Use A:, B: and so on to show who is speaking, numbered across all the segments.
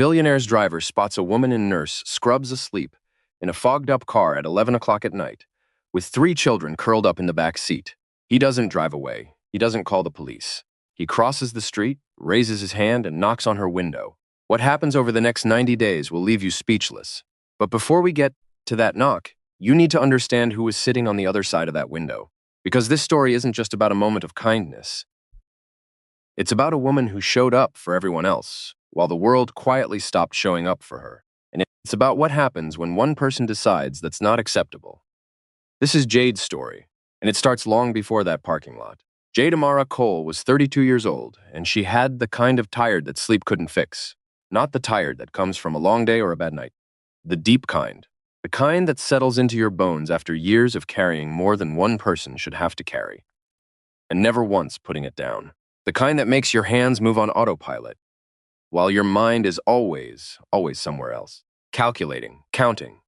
A: Billionaire's driver spots a woman and nurse scrubs asleep in a fogged-up car at 11 o'clock at night, with 3 children curled up in the back seat. He doesn't drive away. He doesn't call the police. He crosses the street, raises his hand, and knocks on her window. What happens over the next 90 days will leave you speechless. But before we get to that knock, you need to understand who is sitting on the other side of that window. Because this story isn't just about a moment of kindness. It's about a woman who showed up for everyone else, while the world quietly stopped showing up for her. And it's about what happens when one person decides that's not acceptable. This is Jade's story, and it starts long before that parking lot. Jade Amara Cole was 32 years old, and she had the kind of tired that sleep couldn't fix. Not the tired that comes from a long day or a bad night. The deep kind. The kind that settles into your bones after years of carrying more than one person should have to carry, and never once putting it down. The kind that makes your hands move on autopilot, while your mind is always somewhere else. Calculating, counting,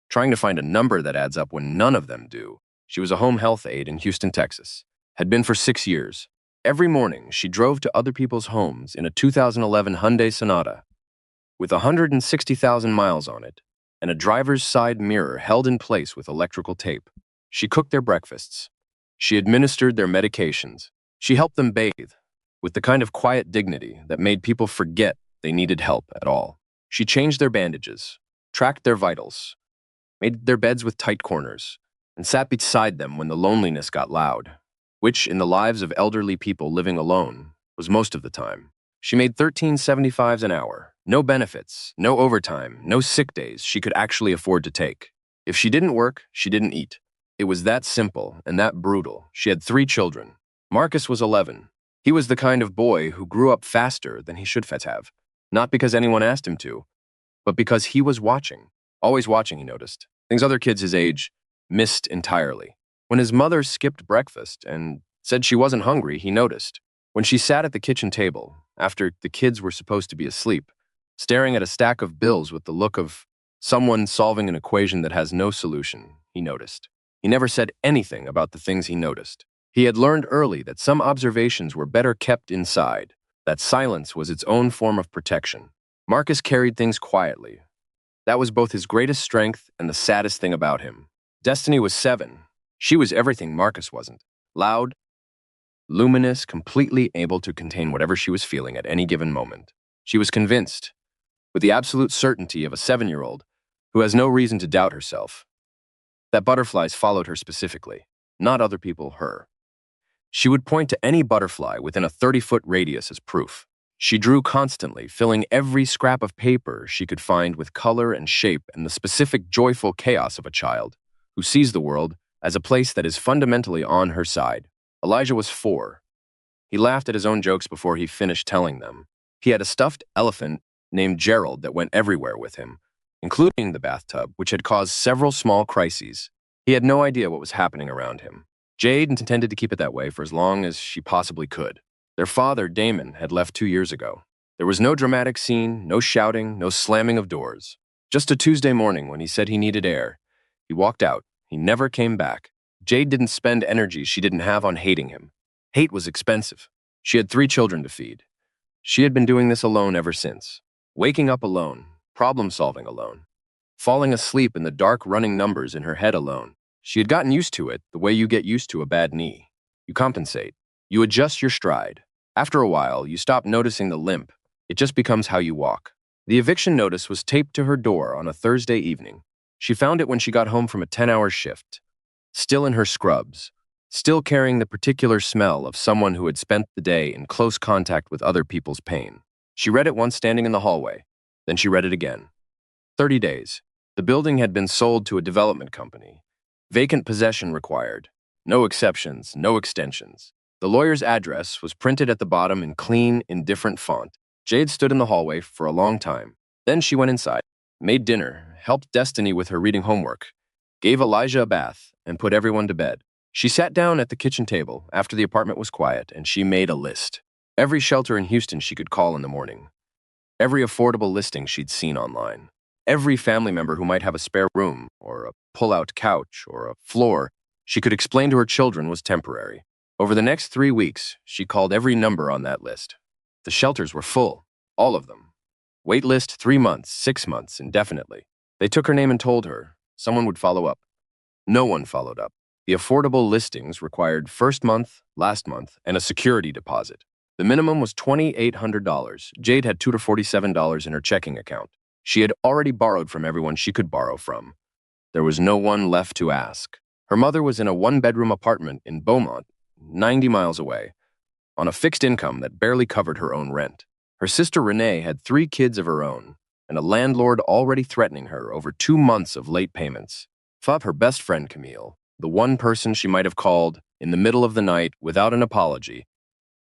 A: trying to find a number that adds up when none of them do. She was a home health aide in Houston, Texas. Had been for 6 years. Every morning, she drove to other people's homes in a 2011 Hyundai Sonata with 160,000 miles on it and a driver's side mirror held in place with electrical tape. She cooked their breakfasts. She administered their medications. She helped them bathe with the kind of quiet dignity that made people forget they needed help at all. She changed their bandages, tracked their vitals, made their beds with tight corners, and sat beside them when the loneliness got loud, which, in the lives of elderly people living alone, was most of the time. She made $13.75 an hour, no benefits, no overtime, no sick days she could actually afford to take. If she didn't work, she didn't eat. It was that simple and that brutal. She had 3 children. Marcus was 11. He was the kind of boy who grew up faster than he should have. Not because anyone asked him to, but because he was watching. Always watching, he noticed. Things other kids his age missed entirely. When his mother skipped breakfast and said she wasn't hungry, he noticed. When she sat at the kitchen table, after the kids were supposed to be asleep, staring at a stack of bills with the look of someone solving an equation that has no solution, he noticed. He never said anything about the things he noticed. He had learned early that some observations were better kept inside, that silence was its own form of protection. Marcus carried things quietly. That was both his greatest strength and the saddest thing about him. Destiny was 7. She was everything Marcus wasn't. Loud, luminous, completely able to contain whatever she was feeling at any given moment. She was convinced, with the absolute certainty of a 7-year-old who has no reason to doubt herself, that butterflies followed her specifically, not other people her. She would point to any butterfly within a 30-foot radius as proof. She drew constantly, filling every scrap of paper she could find with color and shape and the specific joyful chaos of a child who sees the world as a place that is fundamentally on her side. Elijah was 4. He laughed at his own jokes before he finished telling them. He had a stuffed elephant named Gerald that went everywhere with him, including the bathtub, which had caused several small crises. He had no idea what was happening around him. Jade intended to keep it that way for as long as she possibly could. Their father, Damon, had left 2 years ago. There was no dramatic scene, no shouting, no slamming of doors. Just a Tuesday morning when he said he needed air. He walked out. He never came back. Jade didn't spend energy she didn't have on hating him. Hate was expensive. She had 3 children to feed. She had been doing this alone ever since. Waking up alone, problem-solving alone, falling asleep in the dark running numbers in her head alone. She had gotten used to it the way you get used to a bad knee. You compensate. You adjust your stride. After a while, you stop noticing the limp. It just becomes how you walk. The eviction notice was taped to her door on a Thursday evening. She found it when she got home from a 10-hour shift, still in her scrubs, still carrying the particular smell of someone who had spent the day in close contact with other people's pain. She read it once standing in the hallway. Then she read it again. 30 days. The building had been sold to a development company. Vacant possession required. No exceptions, no extensions. The lawyer's address was printed at the bottom in clean, indifferent font. Jade stood in the hallway for a long time. Then she went inside, made dinner, helped Destiny with her reading homework, gave Elijah a bath, and put everyone to bed. She sat down at the kitchen table after the apartment was quiet, and she made a list. Every shelter in Houston she could call in the morning. Every affordable listing she'd seen online. Every family member who might have a spare room, or a pull-out couch, or a floor she could explain to her children was temporary. Over the next 3 weeks, she called every number on that list. The shelters were full, all of them. Wait list 3 months, 6 months, indefinitely. They took her name and told her someone would follow up. No one followed up. The affordable listings required first month, last month, and a security deposit. The minimum was $2,800. Jade had $247 in her checking account. She had already borrowed from everyone she could borrow from. There was no one left to ask. Her mother was in a one-bedroom apartment in Beaumont, 90 miles away, on a fixed income that barely covered her own rent. Her sister Renee had 3 kids of her own, and a landlord already threatening her over 2 months of late payments. Her best friend Camille, the one person she might have called in the middle of the night without an apology,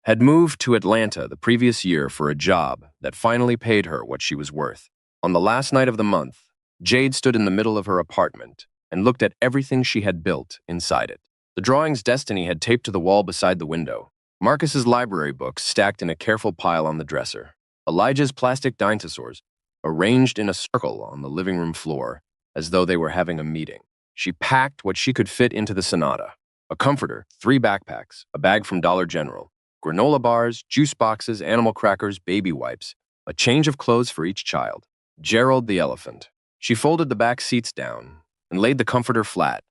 A: had moved to Atlanta the previous year for a job that finally paid her what she was worth. On the last night of the month, Jade stood in the middle of her apartment and looked at everything she had built inside it. The drawings Destiny had taped to the wall beside the window, Marcus's library books stacked in a careful pile on the dresser, Elijah's plastic dinosaurs arranged in a circle on the living room floor as though they were having a meeting. She packed what she could fit into the Sonata: a comforter, 3 backpacks, a bag from Dollar General, granola bars, juice boxes, animal crackers, baby wipes, a change of clothes for each child. Gerald the elephant. She folded the back seats down and laid the comforter flat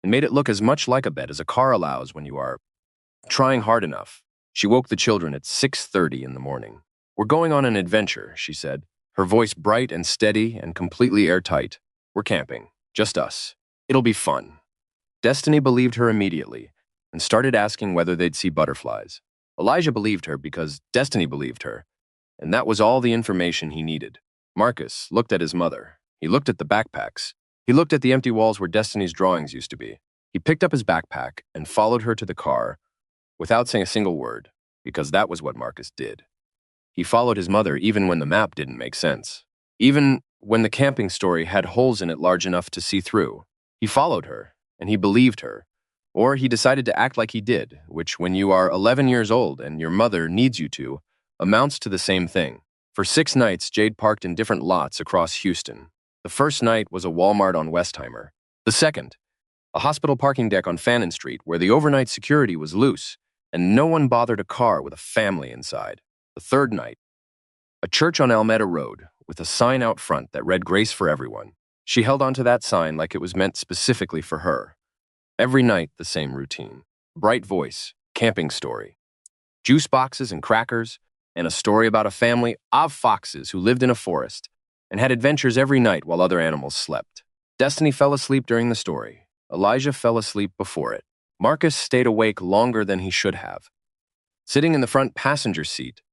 A: and made it look as much like a bed as a car allows when you are trying hard enough. She woke the children at 6:30 in the morning. "We're going on an adventure," she said, her voice bright and steady and completely airtight. "We're camping. Just us. It'll be fun." Destiny believed her immediately and started asking whether they'd see butterflies. Elijah believed her because Destiny believed her, and that was all the information he needed. Marcus looked at his mother. He looked at the backpacks. He looked at the empty walls where Destiny's drawings used to be. He picked up his backpack and followed her to the car without saying a single word, because that was what Marcus did. He followed his mother even when the map didn't make sense. Even when the camping story had holes in it large enough to see through. He followed her, and he believed her. Or he decided to act like he did, which, when you are 11 years old and your mother needs you to, amounts to the same thing. For 6 nights, Jade parked in different lots across Houston. The first night was a Walmart on Westheimer. The second, a hospital parking deck on Fannin Street where the overnight security was loose and no one bothered a car with a family inside. The third night, a church on Alameda Road with a sign out front that read "Grace for Everyone." She held onto that sign like it was meant specifically for her. Every night, the same routine. Bright voice, camping story, juice boxes and crackers, and a story about a family of foxes who lived in a forest and had adventures every night while other animals slept. Destiny fell asleep during the story. Elijah fell asleep before it. Marcus stayed awake longer than he should have, sitting in the front passenger seat,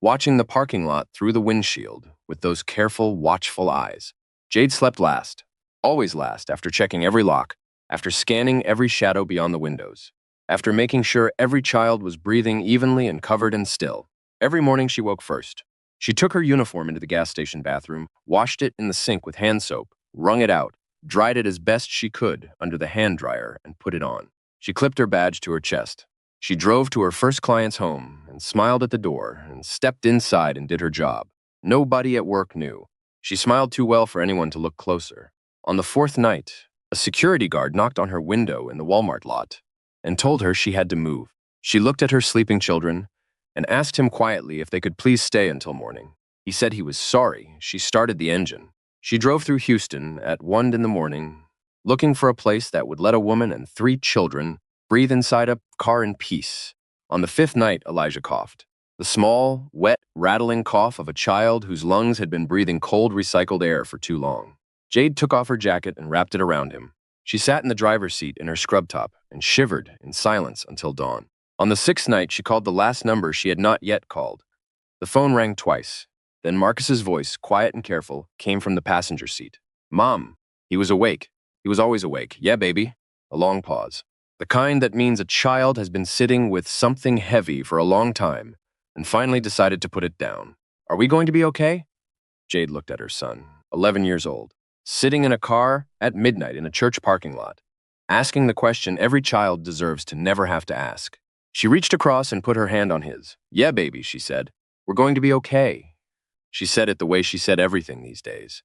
A: watching the parking lot through the windshield with those careful, watchful eyes. Jade slept last, always last, after checking every lock, after scanning every shadow beyond the windows, after making sure every child was breathing evenly and covered and still. Every morning she woke first. She took her uniform into the gas station bathroom, washed it in the sink with hand soap, wrung it out, dried it as best she could under the hand dryer, and put it on. She clipped her badge to her chest. She drove to her first client's home and smiled at the door and stepped inside and did her job. Nobody at work knew. She smiled too well for anyone to look closer. On the 4th night, a security guard knocked on her window in the Walmart lot and told her she had to move. She looked at her sleeping children and asked him quietly if they could please stay until morning. He said he was sorry. She started the engine. She drove through Houston at 1 in the morning, looking for a place that would let a woman and 3 children breathe inside a car in peace. On the 5th night, Elijah coughed. The small, wet, rattling cough of a child whose lungs had been breathing cold, recycled air for too long. Jade took off her jacket and wrapped it around him. She sat in the driver's seat in her scrub top and shivered in silence until dawn. On the 6th night, she called the last number she had not yet called. The phone rang twice. Then Marcus's voice, quiet and careful, came from the passenger seat. "Mom." He was awake. He was always awake. "Yeah, baby." A long pause. The kind that means a child has been sitting with something heavy for a long time and finally decided to put it down. "Are we going to be okay?" Jade looked at her son, 11 years old, sitting in a car at midnight in a church parking lot, asking the question every child deserves to never have to ask. She reached across and put her hand on his. "Yeah, baby," she said. "We're going to be okay." She said it the way she said everything these days.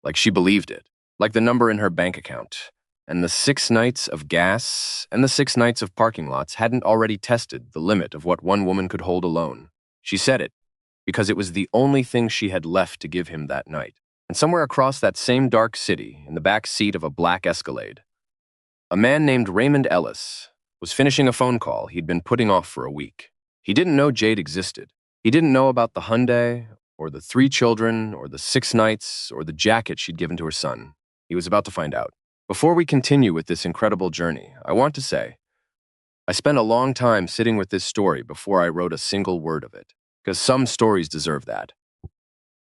A: Like she believed it. Like the number in her bank account. And the 6 nights of gas and the 6 nights of parking lots hadn't already tested the limit of what one woman could hold alone. She said it. because it was the only thing she had left to give him that night. And somewhere across that same dark city, in the back seat of a black Escalade, a man named Raymond Ellis was finishing a phone call he'd been putting off for a week. He didn't know Jade existed. He didn't know about the Hyundai, or the 3 children, or the 6 nights, or the jacket she'd given to her son. He was about to find out. Before we continue with this incredible journey, I want to say, I spent a long time sitting with this story before I wrote a single word of it, because some stories deserve that.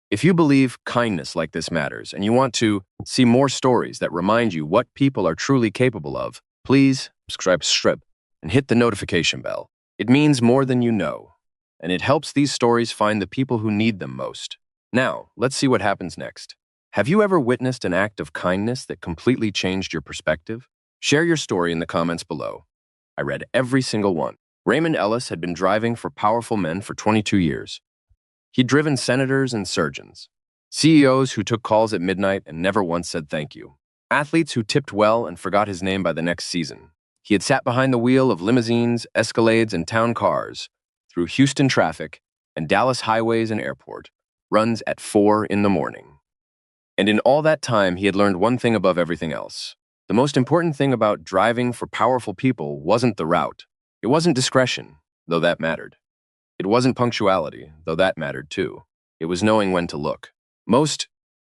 A: If you believe kindness like this matters, and you want to see more stories that remind you what people are truly capable of, please subscribe and hit the notification bell. It means more than you know, and it helps these stories find the people who need them most. Now, let's see what happens next. Have you ever witnessed an act of kindness that completely changed your perspective? Share your story in the comments below. I read every single one. Raymond Ellis had been driving for powerful men for 22 years. He'd driven senators and surgeons, CEOs who took calls at midnight and never once said thank you, athletes who tipped well and forgot his name by the next season. He had sat behind the wheel of limousines, Escalades, and town cars through Houston traffic and Dallas highways and airport, runs at 4 in the morning. And in all that time, he had learned one thing above everything else. The most important thing about driving for powerful people wasn't the route. It wasn't discretion, though that mattered. It wasn't punctuality, though that mattered too. It was knowing when to look. Most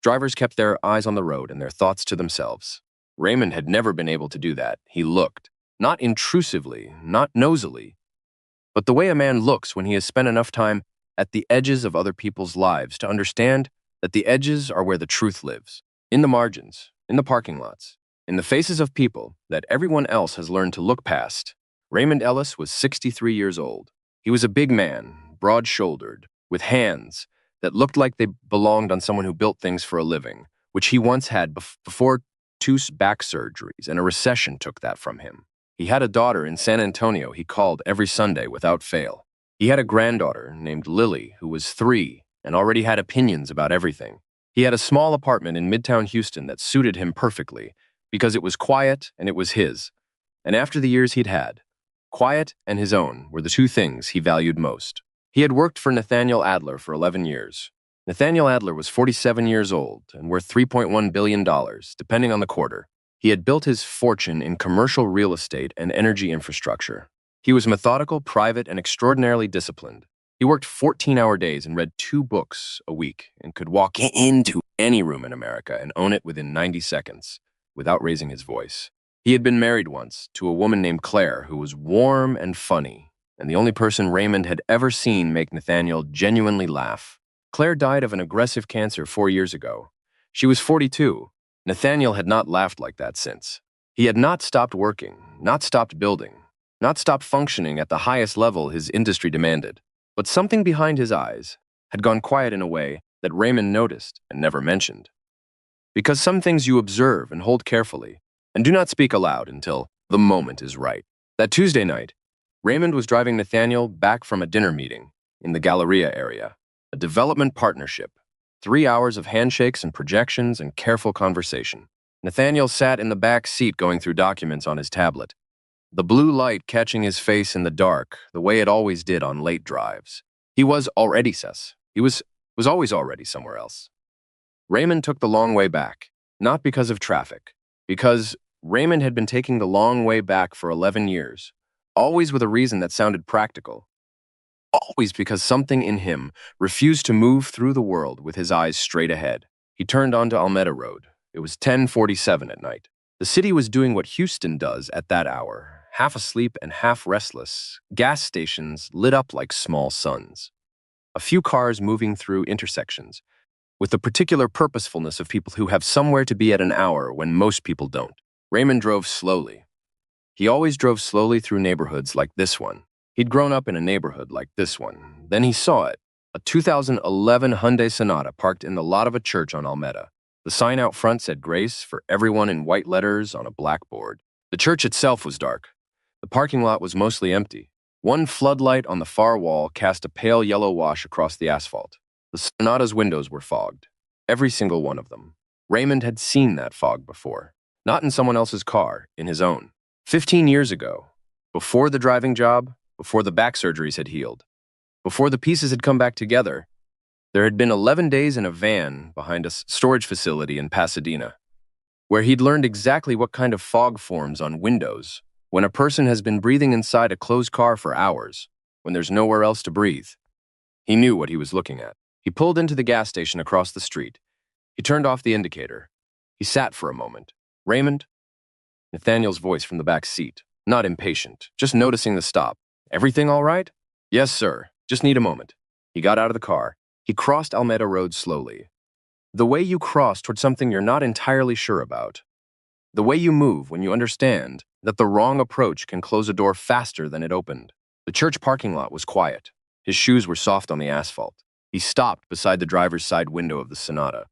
A: drivers kept their eyes on the road and their thoughts to themselves. Raymond had never been able to do that. He looked, not intrusively, not nosily, but the way a man looks when he has spent enough time at the edges of other people's lives to understand that the edges are where the truth lives, in the margins, in the parking lots, in the faces of people that everyone else has learned to look past. Raymond Ellis was 63 years old. He was a big man, broad-shouldered, with hands that looked like they belonged on someone who built things for a living, which he once had before 2 back surgeries, and a recession took that from him. He had a daughter in San Antonio he called every Sunday without fail. He had a granddaughter named Lily who was 3 and already had opinions about everything. He had a small apartment in Midtown Houston that suited him perfectly because it was quiet and it was his. And after the years he'd had, quiet and his own were the 2 things he valued most. He had worked for Nathaniel Adler for 11 years. Nathaniel Adler was 47 years old and worth $3.1 billion, depending on the quarter. He had built his fortune in commercial real estate and energy infrastructure. He was methodical, private, and extraordinarily disciplined. He worked 14-hour days and read 2 books a week and could walk into any room in America and own it within 90 seconds without raising his voice. He had been married once to a woman named Claire who was warm and funny, and the only person Raymond had ever seen make Nathaniel genuinely laugh. Claire died of an aggressive cancer 4 years ago. She was 42. Nathaniel had not laughed like that since. He had not stopped working, not stopped building, not stopped functioning at the highest level his industry demanded. But something behind his eyes had gone quiet in a way that Raymond noticed and never mentioned. Because some things you observe and hold carefully, and do not speak aloud until the moment is right. That Tuesday night, Raymond was driving Nathaniel back from a dinner meeting in the Galleria area, a development partnership, 3 hours of handshakes and projections and careful conversation. Nathaniel sat in the back seat going through documents on his tablet, the blue light catching his face in the dark the way it always did on late drives. He was already sus. He was always already somewhere else. Raymond took the long way back, not because of traffic, because Raymond had been taking the long way back for 11 years, always with a reason that sounded practical, always because something in him refused to move through the world with his eyes straight ahead. He turned onto Alameda Road. It was 10:47 at night. The city was doing what Houston does at that hour, half asleep and half restless, gas stations lit up like small suns. A few cars moving through intersections, with the particular purposefulness of people who have somewhere to be at an hour when most people don't. Raymond drove slowly. He always drove slowly through neighborhoods like this one. He'd grown up in a neighborhood like this one. Then he saw it, a 2011 Hyundai Sonata parked in the lot of a church on Alameda. The sign out front said grace for everyone in white letters on a blackboard. The church itself was dark. The parking lot was mostly empty. One floodlight on the far wall cast a pale yellow wash across the asphalt. The Sonata's windows were fogged, every single one of them. Raymond had seen that fog before, not in someone else's car, in his own. 15 years ago, before the driving job, before the back surgeries had healed. Before the pieces had come back together, there had been 11 days in a van behind a storage facility in Pasadena, where he'd learned exactly what kind of fog forms on windows when a person has been breathing inside a closed car for hours, when there's nowhere else to breathe. He knew what he was looking at. He pulled into the gas station across the street. He turned off the indicator. He sat for a moment. "Raymond?" Nathaniel's voice from the back seat, not impatient, just noticing the stop. "Everything all right?" "Yes, sir. Just need a moment." He got out of the car. He crossed Alameda Road slowly. The way you cross toward something you're not entirely sure about. The way you move when you understand that the wrong approach can close a door faster than it opened. The church parking lot was quiet. His shoes were soft on the asphalt. He stopped beside the driver's side window of the Sonata.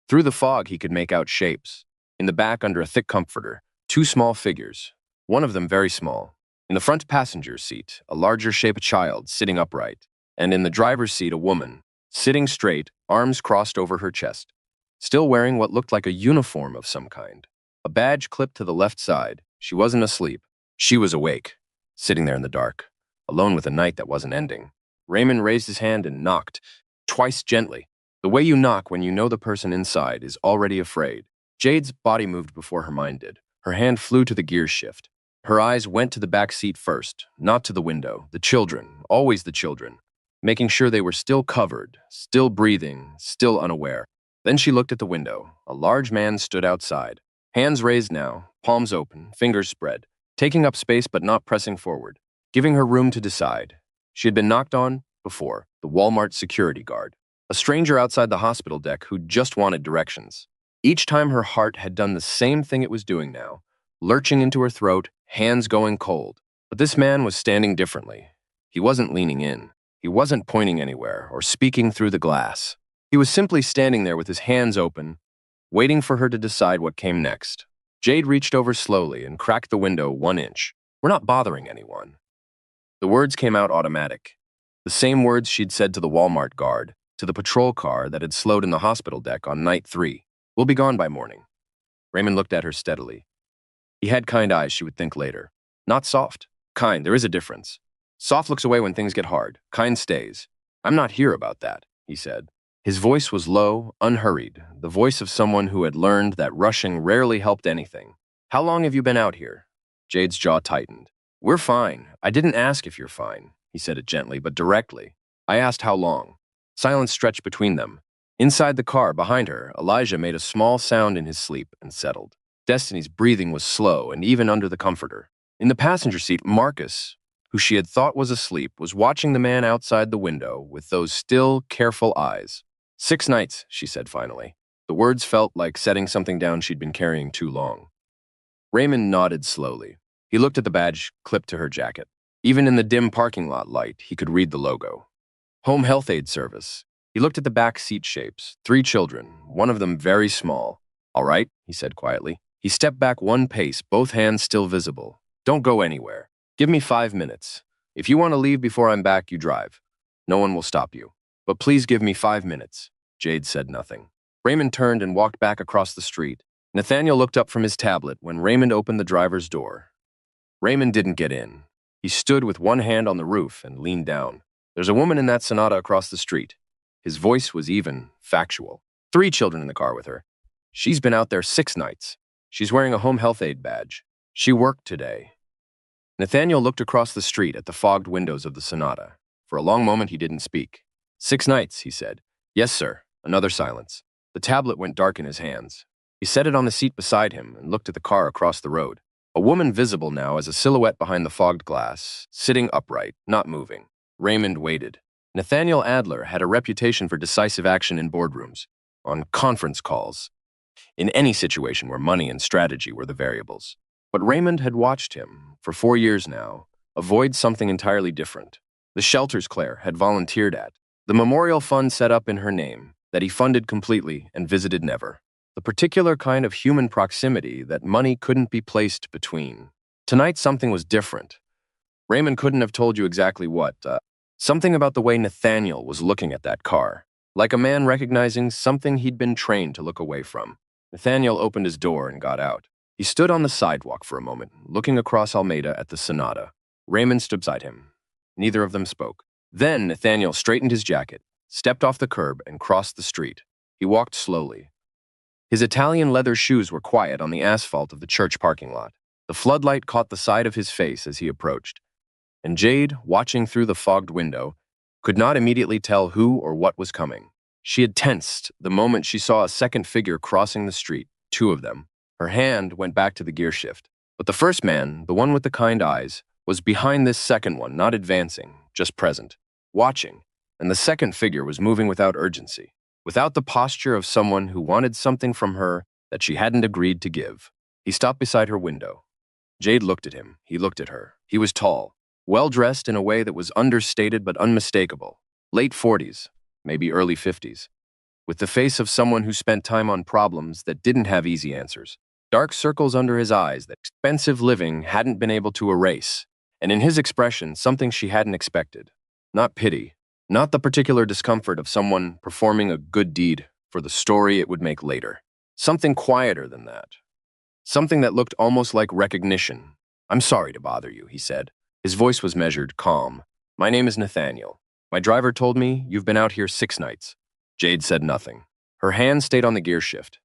A: Through the fog, he could make out shapes. In the back, under a thick comforter, two small figures, one of them very small. In the front passenger seat, a larger shaped child sitting upright, and in the driver's seat, a woman, sitting straight, arms crossed over her chest, still wearing what looked like a uniform of some kind. A badge clipped to the left side. She wasn't asleep. She was awake, sitting there in the dark, alone with a night that wasn't ending. Raymond raised his hand and knocked, twice gently. The way you knock when you know the person inside is already afraid. Jade's body moved before her mind did. Her hand flew to the gear shift. Her eyes went to the back seat first, not to the window. The children, always the children, making sure they were still covered, still breathing, still unaware. Then she looked at the window. A large man stood outside. Hands raised now, palms open, fingers spread, taking up space but not pressing forward, giving her room to decide. She had been knocked on before, the Walmart security guard, a stranger outside the hospital deck who just wanted directions. Each time her heart had done the same thing it was doing now, lurching into her throat, hands going cold. But this man was standing differently. He wasn't leaning in. He wasn't pointing anywhere or speaking through the glass. He was simply standing there with his hands open, waiting for her to decide what came next. Jade reached over slowly and cracked the window 1 inch. "We're not bothering anyone." The words came out automatic. The same words she'd said to the Walmart guard, to the patrol car that had slowed in the hospital deck on night 3. "We'll be gone by morning." Raymond looked at her steadily. He had kind eyes, she would think later. Not soft. Kind, there is a difference. Soft looks away when things get hard. Kind stays. "I'm not here about that," he said. His voice was low, unhurried, the voice of someone who had learned that rushing rarely helped anything. "How long have you been out here?" Jade's jaw tightened. "We're fine. I didn't ask if you're fine." He said it gently, but directly. "I asked how long." Silence stretched between them. Inside the car, behind her, Elijah made a small sound in his sleep and settled. Destiny's breathing was slow and even under the comforter. In the passenger seat, Marcus, who she had thought was asleep, was watching the man outside the window with those still, careful eyes. "6 nights," she said finally. The words felt like setting something down she'd been carrying too long. Raymond nodded slowly. He looked at the badge clipped to her jacket. Even in the dim parking lot light, he could read the logo. Home Health Aid Service. He looked at the back seat shapes. 3 children, one of them very small. "All right," he said quietly. He stepped back 1 pace, both hands still visible. "Don't go anywhere. Give me 5 minutes. If you want to leave before I'm back, you drive. No one will stop you. But please give me 5 minutes." Jade said nothing. Raymond turned and walked back across the street. Nathaniel looked up from his tablet when Raymond opened the driver's door. Raymond didn't get in. He stood with one hand on the roof and leaned down. "There's a woman in that Sonata across the street." His voice was even, factual. 3 children in the car with her. "She's been out there 6 nights. She's wearing a home health aid badge. She worked today." Nathaniel looked across the street at the fogged windows of the Sonata. For a long moment, he didn't speak. 6 nights, he said. "Yes, sir." Another silence. The tablet went dark in his hands. He set it on the seat beside him and looked at the car across the road. A woman visible now as a silhouette behind the fogged glass, sitting upright, not moving. Raymond waited. Nathaniel Adler had a reputation for decisive action in boardrooms, on conference calls, in any situation where money and strategy were the variables. But Raymond had watched him, for 4 years now, avoid something entirely different. The shelters Claire had volunteered at, the memorial fund set up in her name that he funded completely and visited never. The particular kind of human proximity that money couldn't be placed between. Tonight something was different. Raymond couldn't have told you exactly what. Something about the way Nathaniel was looking at that car, like a man recognizing something he'd been trained to look away from. Nathaniel opened his door and got out. He stood on the sidewalk for a moment, looking across Alameda at the Sonata. Raymond stood beside him. Neither of them spoke. Then Nathaniel straightened his jacket, stepped off the curb, and crossed the street. He walked slowly. His Italian leather shoes were quiet on the asphalt of the church parking lot. The floodlight caught the side of his face as he approached, and Jade, watching through the fogged window, could not immediately tell who or what was coming. She had tensed the moment she saw a second figure crossing the street, two of them. Her hand went back to the gear shift. But the first man, the one with the kind eyes, was behind this second one, not advancing, just present, watching, and the second figure was moving without urgency, without the posture of someone who wanted something from her that she hadn't agreed to give. He stopped beside her window. Jade looked at him. He looked at her. He was tall, well-dressed in a way that was understated but unmistakable. Late 40s, maybe early 50s, with the face of someone who spent time on problems that didn't have easy answers. Dark circles under his eyes that expensive living hadn't been able to erase, and in his expression, something she hadn't expected. Not pity, not the particular discomfort of someone performing a good deed for the story it would make later. Something quieter than that. Something that looked almost like recognition. "I'm sorry to bother you," he said. His voice was measured, calm. "My name is Nathaniel. My driver told me you've been out here 6 nights. Jade said nothing. Her hand stayed on the gear shift.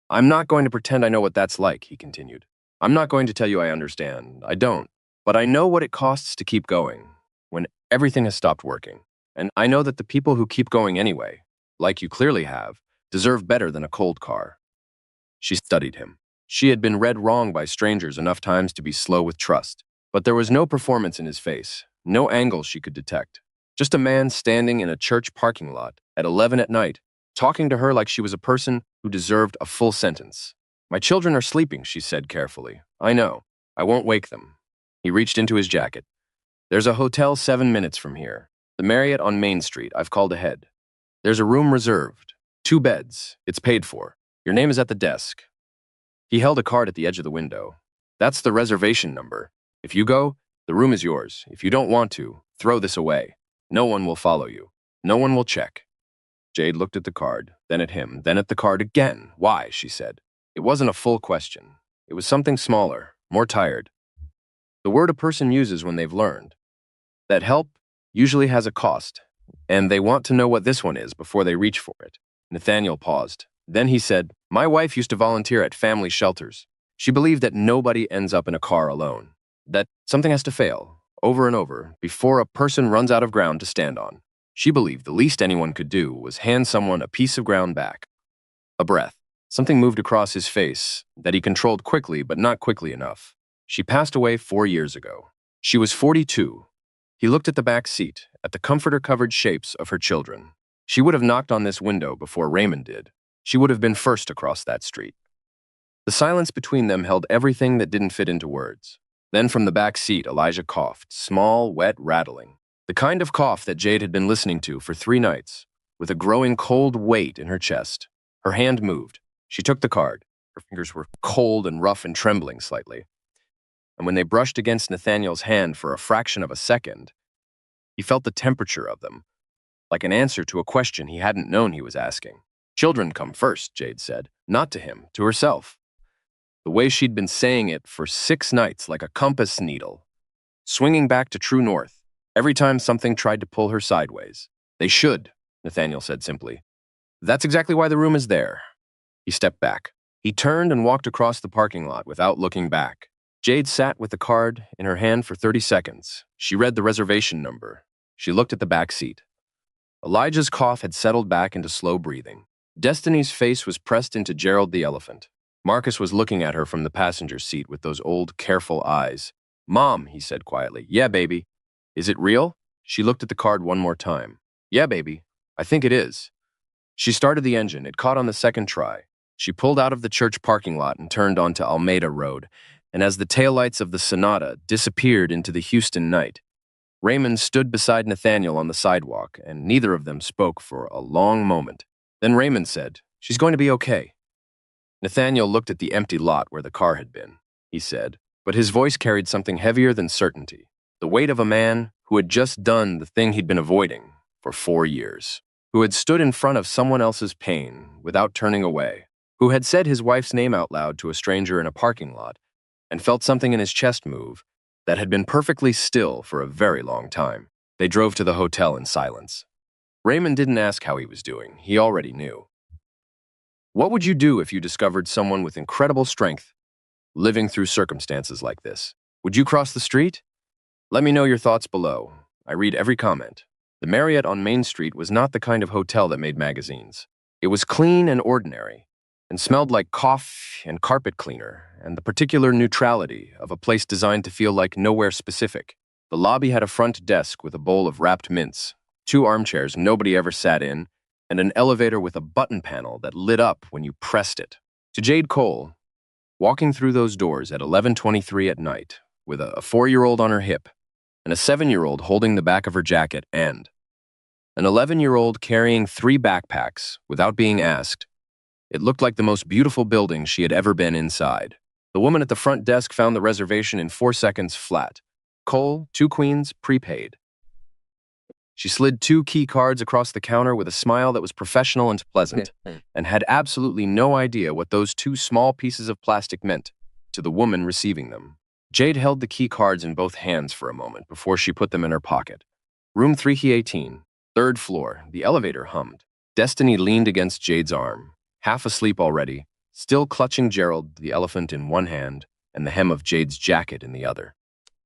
A: "I'm not going to pretend I know what that's like," he continued. "I'm not going to tell you I understand. I don't. But I know what it costs to keep going when everything has stopped working. And I know that the people who keep going anyway, like you clearly have, deserve better than a cold car." She studied him. She had been read wrong by strangers enough times to be slow with trust. But there was no performance in his face, no angle she could detect. Just a man standing in a church parking lot at 11 at night, talking to her like she was a person who deserved a full sentence. "My children are sleeping," she said carefully. "I know. I won't wake them." He reached into his jacket. "There's a hotel 7 minutes from here. The Marriott on Main Street. I've called ahead. There's a room reserved. 2 beds. It's paid for. Your name is at the desk." He held a card at the edge of the window. "That's the reservation number. If you go, the room is yours. If you don't want to, throw this away. No one will follow you. No one will check." Jade looked at the card, then at him, then at the card again. "Why?" she said. It wasn't a full question. It was something smaller, more tired. The word a person uses when they've learned that help usually has a cost, and they want to know what this one is before they reach for it. Nathaniel paused. Then he said, "My wife used to volunteer at family shelters. She believed that nobody ends up in a car alone, that something has to fail, over and over, before a person runs out of ground to stand on. She believed the least anyone could do was hand someone a piece of ground back." A breath. Something moved across his face that he controlled quickly, but not quickly enough. She passed away 4 years ago. She was 42. He looked at the back seat, at the comforter-covered shapes of her children. She would have knocked on this window before Raymond did. She would have been first across that street. The silence between them held everything that didn't fit into words. Then from the back seat, Elijah coughed, small, wet, rattling. The kind of cough that Jade had been listening to for 3 nights, with a growing cold weight in her chest. Her hand moved. She took the card. Her fingers were cold and rough and trembling slightly. And when they brushed against Nathaniel's hand for a fraction of a second, he felt the temperature of them, like an answer to a question he hadn't known he was asking. "Children come first," Jade said. Not to him, to herself. The way she'd been saying it for 6 nights, like a compass needle, swinging back to true north, every time something tried to pull her sideways. "They should," Nathaniel said simply. "That's exactly why the room is there." He stepped back. He turned and walked across the parking lot without looking back. Jade sat with the card in her hand for 30 seconds. She read the reservation number. She looked at the back seat. Elijah's cough had settled back into slow breathing. Destiny's face was pressed into Gerald the elephant. Marcus was looking at her from the passenger seat with those old, careful eyes. "Mom," he said quietly. "Yeah, baby." "Is it real?" She looked at the card one more time. "Yeah, baby. I think it is." She started the engine. It caught on the second try. She pulled out of the church parking lot and turned onto Almeida Road, and as the taillights of the Sonata disappeared into the Houston night, Raymond stood beside Nathaniel on the sidewalk, and neither of them spoke for a long moment. Then Raymond said, "She's going to be okay." Nathaniel looked at the empty lot where the car had been. He said, but his voice carried something heavier than certainty, the weight of a man who had just done the thing he'd been avoiding for 4 years, who had stood in front of someone else's pain without turning away, who had said his wife's name out loud to a stranger in a parking lot and felt something in his chest move that had been perfectly still for a very long time. They drove to the hotel in silence. Raymond didn't ask how he was doing. He already knew. What would you do if you discovered someone with incredible strength living through circumstances like this? Would you cross the street? Let me know your thoughts below. I read every comment. The Marriott on Main Street was not the kind of hotel that made magazines. It was clean and ordinary, and smelled like coffee and carpet cleaner, and the particular neutrality of a place designed to feel like nowhere specific. The lobby had a front desk with a bowl of wrapped mints, 2 armchairs nobody ever sat in, and an elevator with a button panel that lit up when you pressed it. To Jade Cole, walking through those doors at 11:23 at night, with a 4-year-old on her hip, and a 7-year-old holding the back of her jacket, and an 11-year-old carrying 3 backpacks without being asked, it looked like the most beautiful building she had ever been inside. The woman at the front desk found the reservation in 4 seconds flat. Cole, 2 queens, prepaid. She slid 2 key cards across the counter with a smile that was professional and pleasant, and had absolutely no idea what those 2 small pieces of plastic meant to the woman receiving them. Jade held the key cards in both hands for a moment before she put them in her pocket. Room 318, 3rd floor, the elevator hummed. Destiny leaned against Jade's arm, half asleep already, still clutching Gerald, the elephant, in one hand and the hem of Jade's jacket in the other.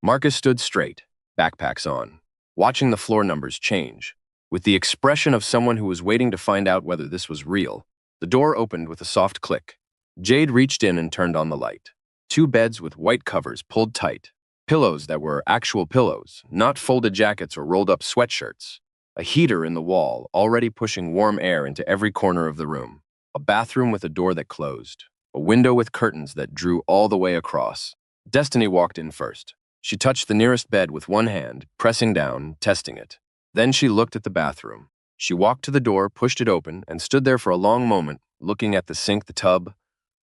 A: Marcus stood straight, backpacks on, watching the floor numbers change. With the expression of someone who was waiting to find out whether this was real, the door opened with a soft click. Jade reached in and turned on the light. 2 beds with white covers pulled tight. Pillows that were actual pillows, not folded jackets or rolled-up sweatshirts. A heater in the wall, already pushing warm air into every corner of the room. A bathroom with a door that closed. A window with curtains that drew all the way across. Destiny walked in first. She touched the nearest bed with one hand, pressing down, testing it. Then she looked at the bathroom. She walked to the door, pushed it open, and stood there for a long moment, looking at the sink, the tub,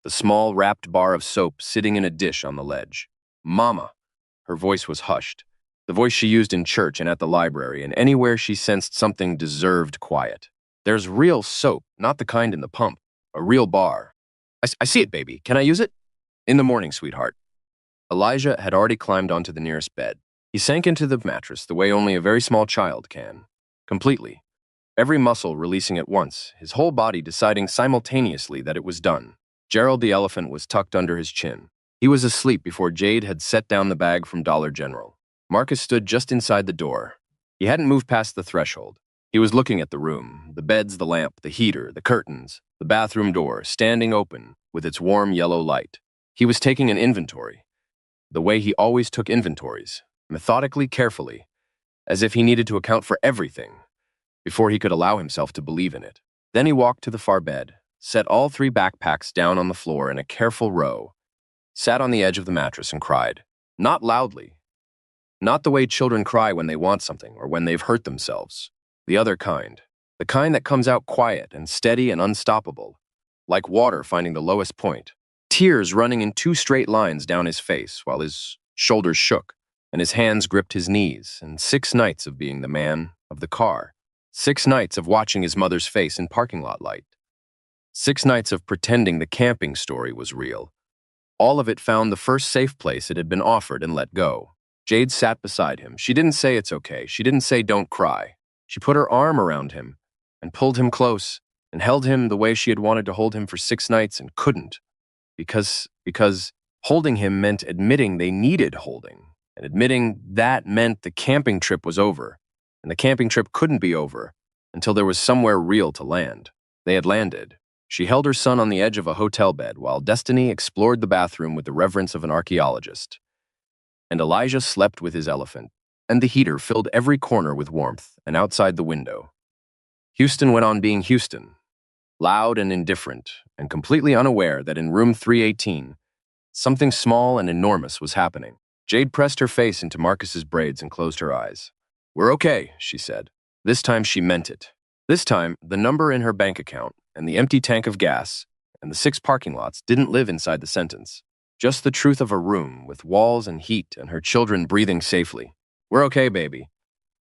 A: the small wrapped bar of soap sitting in a dish on the ledge. Mama. Her voice was hushed, the voice she used in church and at the library and anywhere she sensed something deserved quiet. There's real soap, not the kind in the pump. A real bar. I see it, baby. Can I use it? In the morning, sweetheart. Elijah had already climbed onto the nearest bed. He sank into the mattress the way only a very small child can. Completely. Every muscle releasing at once, his whole body deciding simultaneously that it was done. Gerald the elephant was tucked under his chin. He was asleep before Jade had set down the bag from Dollar General. Marcus stood just inside the door. He hadn't moved past the threshold. He was looking at the room, the beds, the lamp, the heater, the curtains, the bathroom door, standing open with its warm yellow light. He was taking an inventory, the way he always took inventories, methodically, carefully, as if he needed to account for everything before he could allow himself to believe in it. Then he walked to the far bed, set all 3 backpacks down on the floor in a careful row, sat on the edge of the mattress and cried. Not loudly. Not the way children cry when they want something or when they've hurt themselves. The other kind. The kind that comes out quiet and steady and unstoppable, like water finding the lowest point. Tears running in 2 straight lines down his face while his shoulders shook and his hands gripped his knees, and 6 nights of being the man of the car. 6 nights of watching his mother's face in parking lot light. 6 nights of pretending the camping story was real. All of it found the first safe place it had been offered and let go. Jade sat beside him. She didn't say it's okay. She didn't say don't cry. She put her arm around him and pulled him close and held him the way she had wanted to hold him for 6 nights and couldn't. Because holding him meant admitting they needed holding. And admitting that meant the camping trip was over. And the camping trip couldn't be over until there was somewhere real to land. They had landed. She held her son on the edge of a hotel bed while Destiny explored the bathroom with the reverence of an archaeologist. And Elijah slept with his elephant, and the heater filled every corner with warmth and outside the window. Houston went on being Houston, loud and indifferent, and completely unaware that in room 318, something small and enormous was happening. Jade pressed her face into Marcus's braids and closed her eyes. We're okay, she said. This time she meant it. This time, the number in her bank account and the empty tank of gas and the 6 parking lots didn't live inside the sentence. Just the truth of a room with walls and heat and her children breathing safely. We're okay, baby.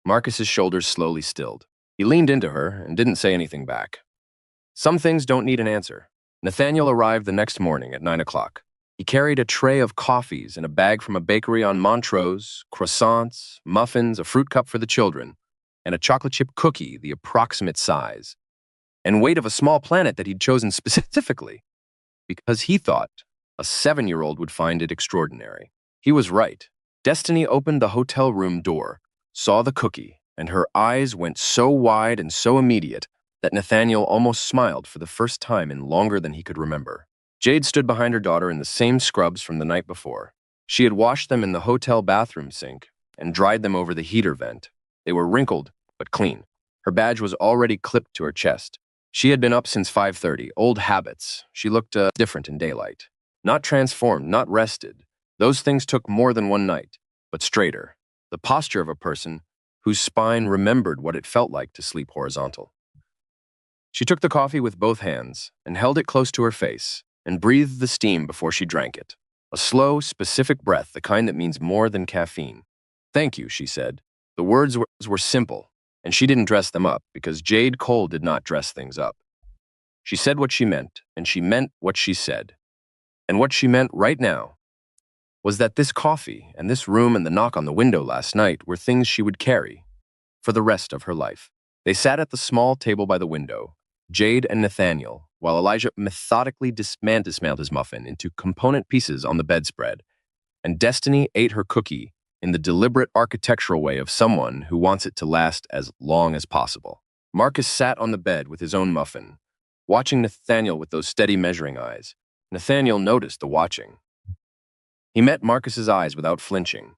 A: Marcus's shoulders slowly stilled. He leaned into her and didn't say anything back. Some things don't need an answer. Nathaniel arrived the next morning at 9 o'clock. He carried a tray of coffees and a bag from a bakery on Montrose, croissants, muffins, a fruit cup for the children, and a chocolate chip cookie the approximate size and weight of a small planet that he'd chosen specifically because he thought a 7-year-old would find it extraordinary. He was right. Destiny opened the hotel room door, saw the cookie, and her eyes went so wide and so immediate that Nathaniel almost smiled for the first time in longer than he could remember. Jade stood behind her daughter in the same scrubs from the night before. She had washed them in the hotel bathroom sink and dried them over the heater vent. They were wrinkled, but clean. Her badge was already clipped to her chest. She had been up since 5:30, old habits. She looked different in daylight. Not transformed, not rested. Those things took more than one night, but straighter. The posture of a person whose spine remembered what it felt like to sleep horizontal. She took the coffee with both hands and held it close to her face and breathed the steam before she drank it. A slow, specific breath, the kind that means more than caffeine. "Thank you," she said. The words were simple, and she didn't dress them up because Jade Cole did not dress things up. She said what she meant, and she meant what she said. And what she meant right now was that this coffee and this room and the knock on the window last night were things she would carry for the rest of her life. They sat at the small table by the window, Jade and Nathaniel, while Elijah methodically dismantled his muffin into component pieces on the bedspread, and Destiny ate her cookie in the deliberate architectural way of someone who wants it to last as long as possible. Marcus sat on the bed with his own muffin, watching Nathaniel with those steady measuring eyes. Nathaniel noticed the watching. He met Marcus's eyes without flinching,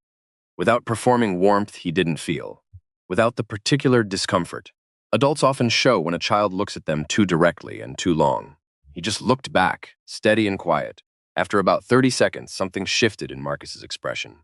A: without performing warmth he didn't feel, without the particular discomfort adults often show when a child looks at them too directly and too long. He just looked back, steady and quiet. After about 30 seconds, something shifted in Marcus's expression.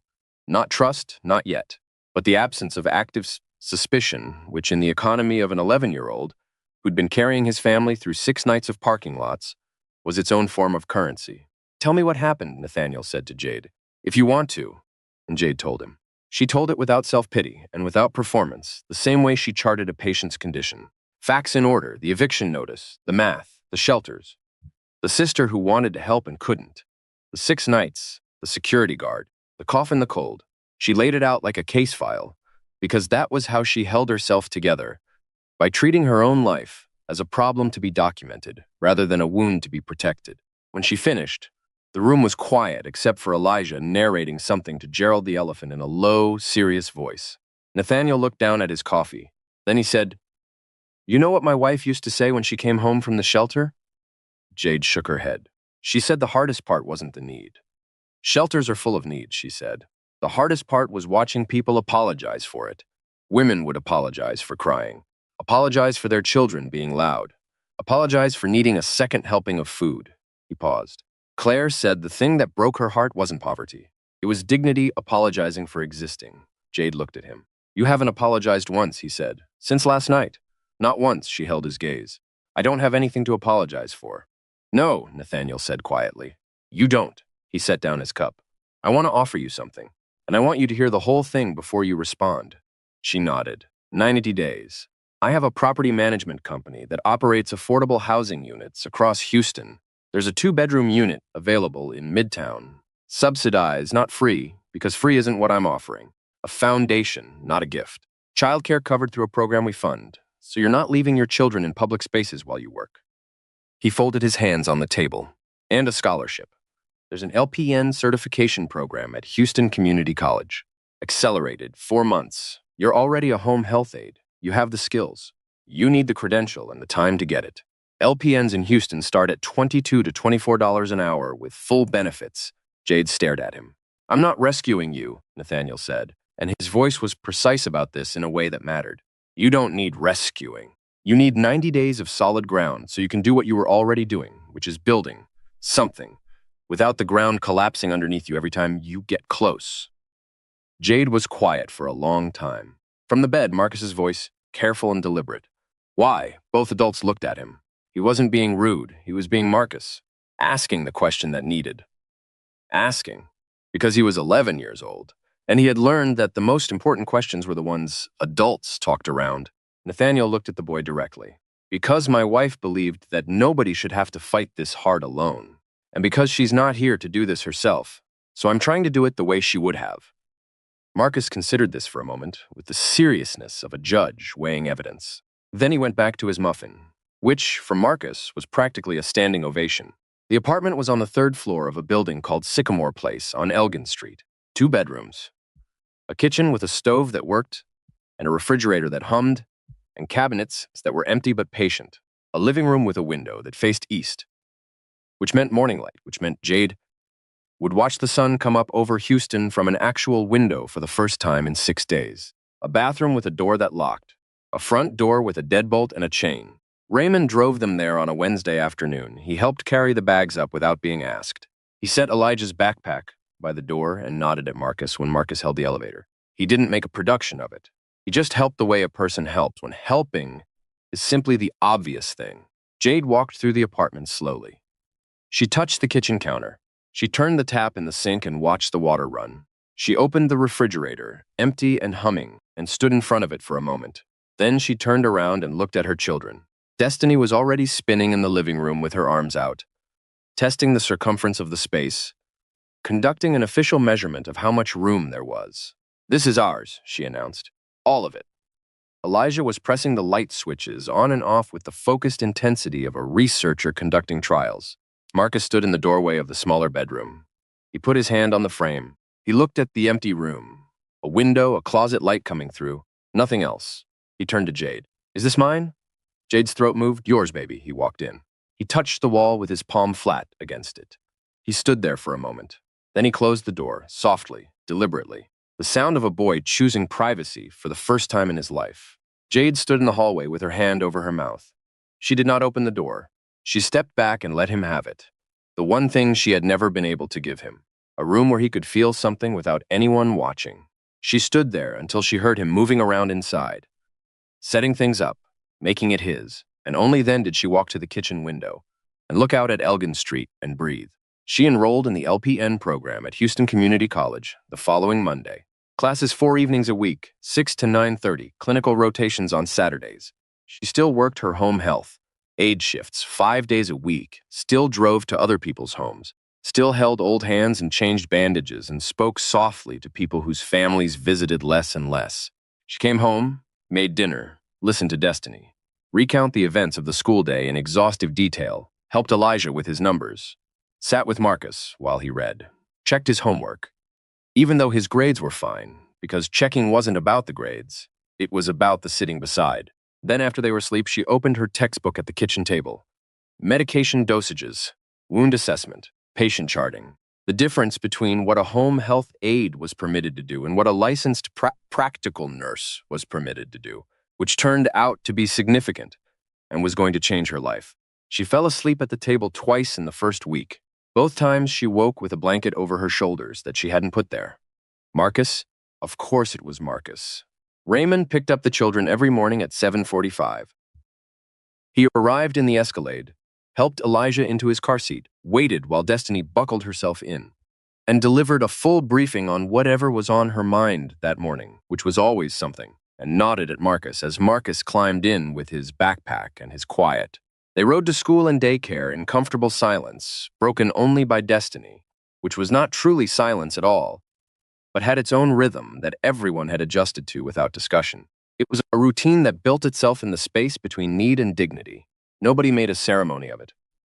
A: Not trust, not yet, but the absence of active suspicion, which in the economy of an 11-year-old who'd been carrying his family through 6 nights of parking lots, was its own form of currency. "Tell me what happened," Nathaniel said to Jade. "If you want to," and Jade told him. She told it without self-pity and without performance, the same way she charted a patient's condition. Facts in order, the eviction notice, the math, the shelters. The sister who wanted to help and couldn't. The 6 nights, the security guard, the cough in the cold. She laid it out like a case file, because that was how she held herself together, by treating her own life as a problem to be documented, rather than a wound to be protected. When she finished, the room was quiet except for Elijah narrating something to Gerald the elephant in a low, serious voice. Nathaniel looked down at his coffee. Then he said, "You know what my wife used to say when she came home from the shelter?" Jade shook her head. She said the hardest part wasn't the need. "Shelters are full of needs," she said. "The hardest part was watching people apologize for it. Women would apologize for crying, apologize for their children being loud, apologize for needing a second helping of food." He paused. Claire said the thing that broke her heart wasn't poverty. It was dignity apologizing for existing. Jade looked at him. "You haven't apologized once," he said. "Since last night." "Not once," she held his gaze. "I don't have anything to apologize for." "No," Nathaniel said quietly. "You don't." He set down his cup. "I want to offer you something, and I want you to hear the whole thing before you respond." She nodded. 90 days. "I have a property management company that operates affordable housing units across Houston. There's a 2-bedroom unit available in Midtown. Subsidized, not free, because free isn't what I'm offering. A foundation, not a gift. Childcare covered through a program we fund, so you're not leaving your children in public spaces while you work." He folded his hands on the table. "And a scholarship. There's an LPN certification program at Houston Community College. Accelerated, 4 months. You're already a home health aide. You have the skills. You need the credential and the time to get it. LPNs in Houston start at $22 to $24 an hour with full benefits." Jade stared at him. "I'm not rescuing you," Nathaniel said, and his voice was precise about this in a way that mattered. "You don't need rescuing. You need 90 days of solid ground so you can do what you were already doing, which is building something, without the ground collapsing underneath you every time you get close." Jade was quiet for a long time. From the bed, Marcus's voice, careful and deliberate. "Why?" Both adults looked at him. He wasn't being rude. He was being Marcus, asking the question that needed. Asking, because he was 11 years old, and he had learned that the most important questions were the ones adults talked around. Nathaniel looked at the boy directly. "Because my wife believed that nobody should have to fight this hard alone." And because she's not here to do this herself, so I'm trying to do it the way she would have. Marcus considered this for a moment, with the seriousness of a judge weighing evidence. Then he went back to his muffin, which, for Marcus, was practically a standing ovation. The apartment was on the third floor of a building called Sycamore Place on Elgin Street. 2 bedrooms, a kitchen with a stove that worked, and a refrigerator that hummed, and cabinets that were empty but patient. A living room with a window that faced east, which meant morning light, which meant Jade would watch the sun come up over Houston from an actual window for the first time in 6 days. A bathroom with a door that locked, a front door with a deadbolt and a chain. Raymond drove them there on a Wednesday afternoon. He helped carry the bags up without being asked. He set Elijah's backpack by the door and nodded at Marcus when Marcus held the elevator. He didn't make a production of it. He just helped the way a person helps when helping is simply the obvious thing. Jade walked through the apartment slowly. She touched the kitchen counter. She turned the tap in the sink and watched the water run. She opened the refrigerator, empty and humming, and stood in front of it for a moment. Then she turned around and looked at her children. Destiny was already spinning in the living room with her arms out, testing the circumference of the space, conducting an official measurement of how much room there was. "This is ours," she announced. "All of it." Elijah was pressing the light switches on and off with the focused intensity of a researcher conducting trials. Marcus stood in the doorway of the smaller bedroom. He put his hand on the frame. He looked at the empty room. A window, a closet light coming through. Nothing else. He turned to Jade. "Is this mine?" Jade's throat moved. "Yours, baby." He walked in. He touched the wall with his palm flat against it. He stood there for a moment. Then he closed the door, softly, deliberately. The sound of a boy choosing privacy for the first time in his life. Jade stood in the hallway with her hand over her mouth. She did not open the door. She stepped back and let him have it. The one thing she had never been able to give him. A room where he could feel something without anyone watching. She stood there until she heard him moving around inside, setting things up, making it his, and only then did she walk to the kitchen window and look out at Elgin Street and breathe. She enrolled in the LPN program at Houston Community College the following Monday. Classes 4 evenings a week, 6 to 9:30, clinical rotations on Saturdays. She still worked her home health, aid shifts 5 days a week, still drove to other people's homes, still held old hands and changed bandages and spoke softly to people whose families visited less and less. She came home, made dinner, listened to Destiny, recount the events of the school day in exhaustive detail, helped Elijah with his numbers, sat with Marcus while he read, checked his homework, even though his grades were fine, because checking wasn't about the grades, it was about the sitting beside. Then after they were asleep, she opened her textbook at the kitchen table. Medication dosages, wound assessment, patient charting. The difference between what a home health aide was permitted to do and what a licensed practical nurse was permitted to do, which turned out to be significant and was going to change her life. She fell asleep at the table twice in the first week. Both times she woke with a blanket over her shoulders that she hadn't put there. Marcus? Of course it was Marcus. Raymond picked up the children every morning at 7:45. He arrived in the Escalade, helped Elijah into his car seat, waited while Destiny buckled herself in, and delivered a full briefing on whatever was on her mind that morning, which was always something, and nodded at Marcus as Marcus climbed in with his backpack and his quiet. They rode to school and daycare in comfortable silence, broken only by Destiny, which was not truly silence at all, but had its own rhythm that everyone had adjusted to without discussion. It was a routine that built itself in the space between need and dignity. Nobody made a ceremony of it.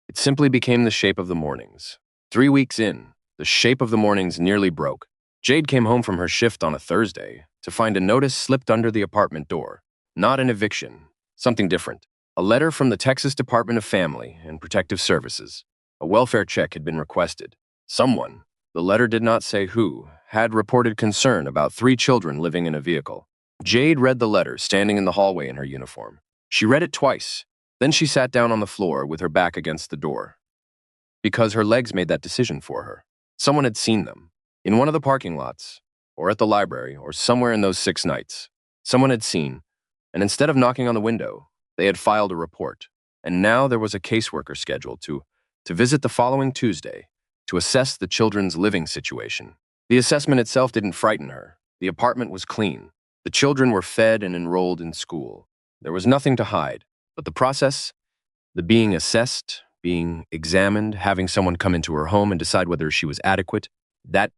A: It simply became the shape of the mornings. 3 weeks in, the shape of the mornings nearly broke. Jade came home from her shift on a Thursday to find a notice slipped under the apartment door. Not an eviction, something different. A letter from the Texas Department of Family and Protective Services. A welfare check had been requested. Someone, the letter did not say who, had reported concern about 3 children living in a vehicle. Jade read the letter standing in the hallway in her uniform. She read it twice. Then she sat down on the floor with her back against the door, because her legs made that decision for her. Someone had seen them, in one of the parking lots, or at the library, or somewhere in those 6 nights. Someone had seen, and instead of knocking on the window, they had filed a report, and now there was a caseworker scheduled to visit the following Tuesday to assess the children's living situation. The assessment itself didn't frighten her. The apartment was clean. The children were fed and enrolled in school. There was nothing to hide, but the process, the being assessed, being examined, having someone come into her home and decide whether she was adequate, that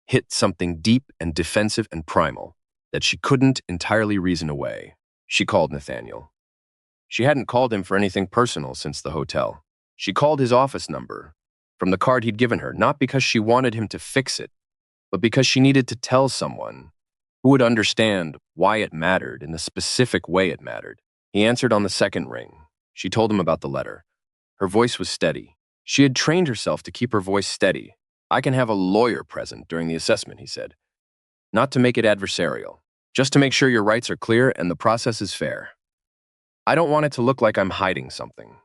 A: hit something deep and defensive and primal that she couldn't entirely reason away. She called Nathaniel. She hadn't called him for anything personal since the hotel. She called his office number from the card he'd given her, not because she wanted him to fix it, but because she needed to tell someone who would understand why it mattered in the specific way it mattered. He answered on the second ring. She told him about the letter. Her voice was steady. She had trained herself to keep her voice steady. I can have a lawyer present during the assessment, he said. Not to make it adversarial, just to make sure your rights are clear and the process is fair. I don't want it to look like I'm hiding something.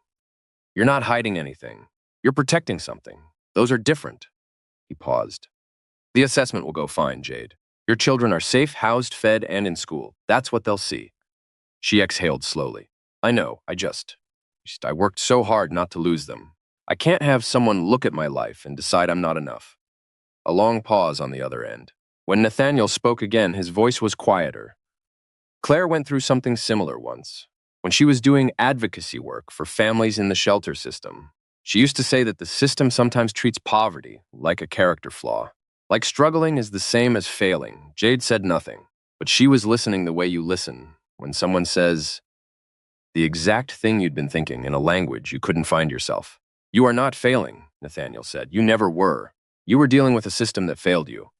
A: You're not hiding anything. You're protecting something. Those are different. He paused. The assessment will go fine, Jade. Your children are safe, housed, fed, and in school. That's what they'll see. She exhaled slowly. I know, I worked so hard not to lose them. I can't have someone look at my life and decide I'm not enough. A long pause on the other end. When Nathaniel spoke again, his voice was quieter. Claire went through something similar once. When she was doing advocacy work for families in the shelter system, she used to say that the system sometimes treats poverty like a character flaw. Like struggling is the same as failing. Jade said nothing, but she was listening the way you listen when someone says the exact thing you'd been thinking in a language you couldn't find yourself. You are not failing, Nathaniel said. You never were. You were dealing with a system that failed you.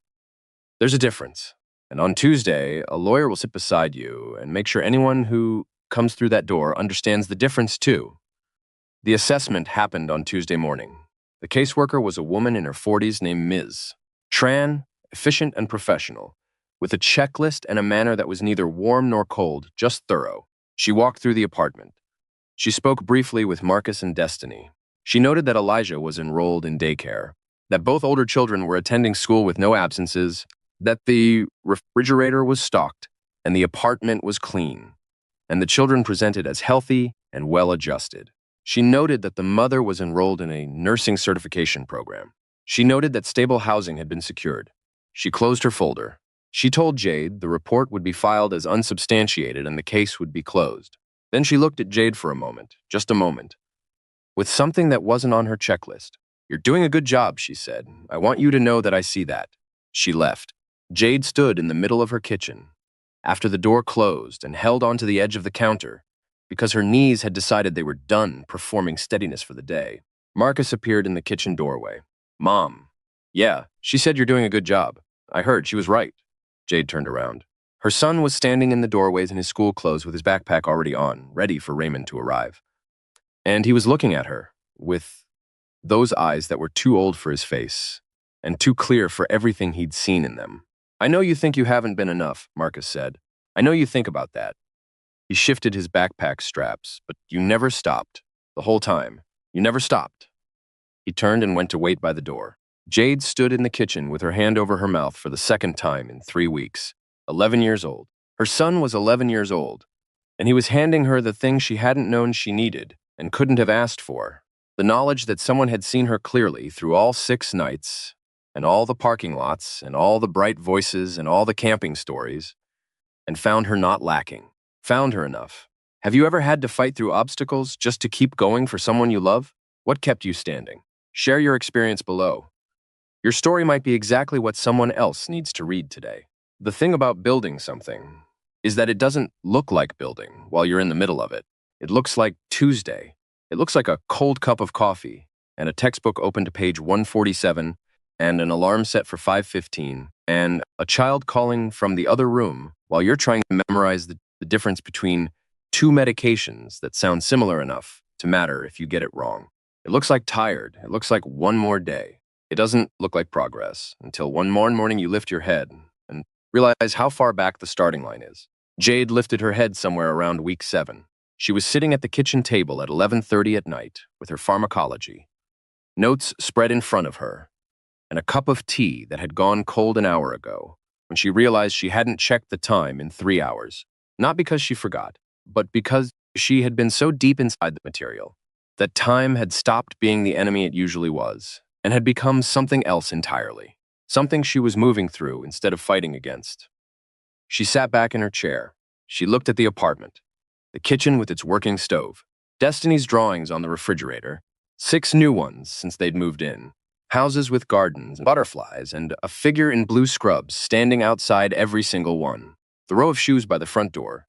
A: There's a difference. And on Tuesday, a lawyer will sit beside you and make sure anyone who comes through that door understands the difference too. The assessment happened on Tuesday morning. The caseworker was a woman in her 40s named Ms. Tran, efficient and professional, with a checklist and a manner that was neither warm nor cold, just thorough. She walked through the apartment. She spoke briefly with Marcus and Destiny. She noted that Elijah was enrolled in daycare, that both older children were attending school with no absences, that the refrigerator was stocked, and the apartment was clean, and the children presented as healthy and well-adjusted. She noted that the mother was enrolled in a nursing certification program. She noted that stable housing had been secured. She closed her folder. She told Jade the report would be filed as unsubstantiated and the case would be closed. Then she looked at Jade for a moment, just a moment, with something that wasn't on her checklist. You're doing a good job, she said. I want you to know that I see that. She left. Jade stood in the middle of her kitchen, after the door closed, and held onto the edge of the counter, because her knees had decided they were done performing steadiness for the day. Marcus appeared in the kitchen doorway. Mom. Yeah, she said you're doing a good job. I heard, she was right. Jade turned around. Her son was standing in the doorways in his school clothes with his backpack already on, ready for Raymond to arrive. And he was looking at her with those eyes that were too old for his face and too clear for everything he'd seen in them. I know you think you haven't been enough, Marcus said. I know you think about that. He shifted his backpack straps, but you never stopped. The whole time. You never stopped. He turned and went to wait by the door. Jade stood in the kitchen with her hand over her mouth for the second time in 3 weeks. 11 years old. Her son was 11 years old, and he was handing her the thing she hadn't known she needed and couldn't have asked for. The knowledge that someone had seen her clearly through all 6 nights, and all the parking lots, and all the bright voices, and all the camping stories, and found her not lacking. Found her enough. Have you ever had to fight through obstacles just to keep going for someone you love? What kept you standing? Share your experience below. Your story might be exactly what someone else needs to read today. The thing about building something is that it doesn't look like building while you're in the middle of it. It looks like Tuesday. It looks like a cold cup of coffee and a textbook open to page 147 and an alarm set for 5:15 and a child calling from the other room while you're trying to memorize the difference between 2 medications that sound similar enough to matter if you get it wrong. It looks like tired. It looks like one more day. It doesn't look like progress until one morning you lift your head and realize how far back the starting line is. Jade lifted her head somewhere around week 7. She was sitting at the kitchen table at 11:30 at night with her pharmacology, notes spread in front of her, and a cup of tea that had gone cold an hour ago when she realized she hadn't checked the time in 3 hours. Not because she forgot, but because she had been so deep inside the material that time had stopped being the enemy it usually was and had become something else entirely, something she was moving through instead of fighting against. She sat back in her chair. She looked at the apartment, the kitchen with its working stove, Destiny's drawings on the refrigerator, 6 new ones since they'd moved in. Houses with gardens and butterflies, and a figure in blue scrubs standing outside every single one. The row of shoes by the front door,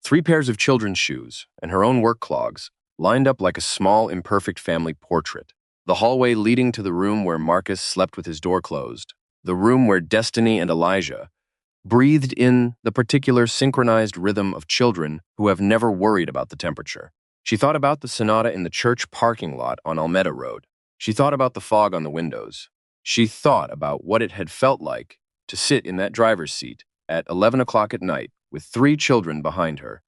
A: 3 pairs of children's shoes, and her own work clogs, lined up like a small, imperfect family portrait. The hallway leading to the room where Marcus slept with his door closed. The room where Destiny and Elijah breathed in the particular synchronized rhythm of children who have never worried about the temperature. She thought about the Sonata in the church parking lot on Almeda Road. She thought about the fog on the windows. She thought about what it had felt like to sit in that driver's seat at 11 o'clock at night with 3 children behind her,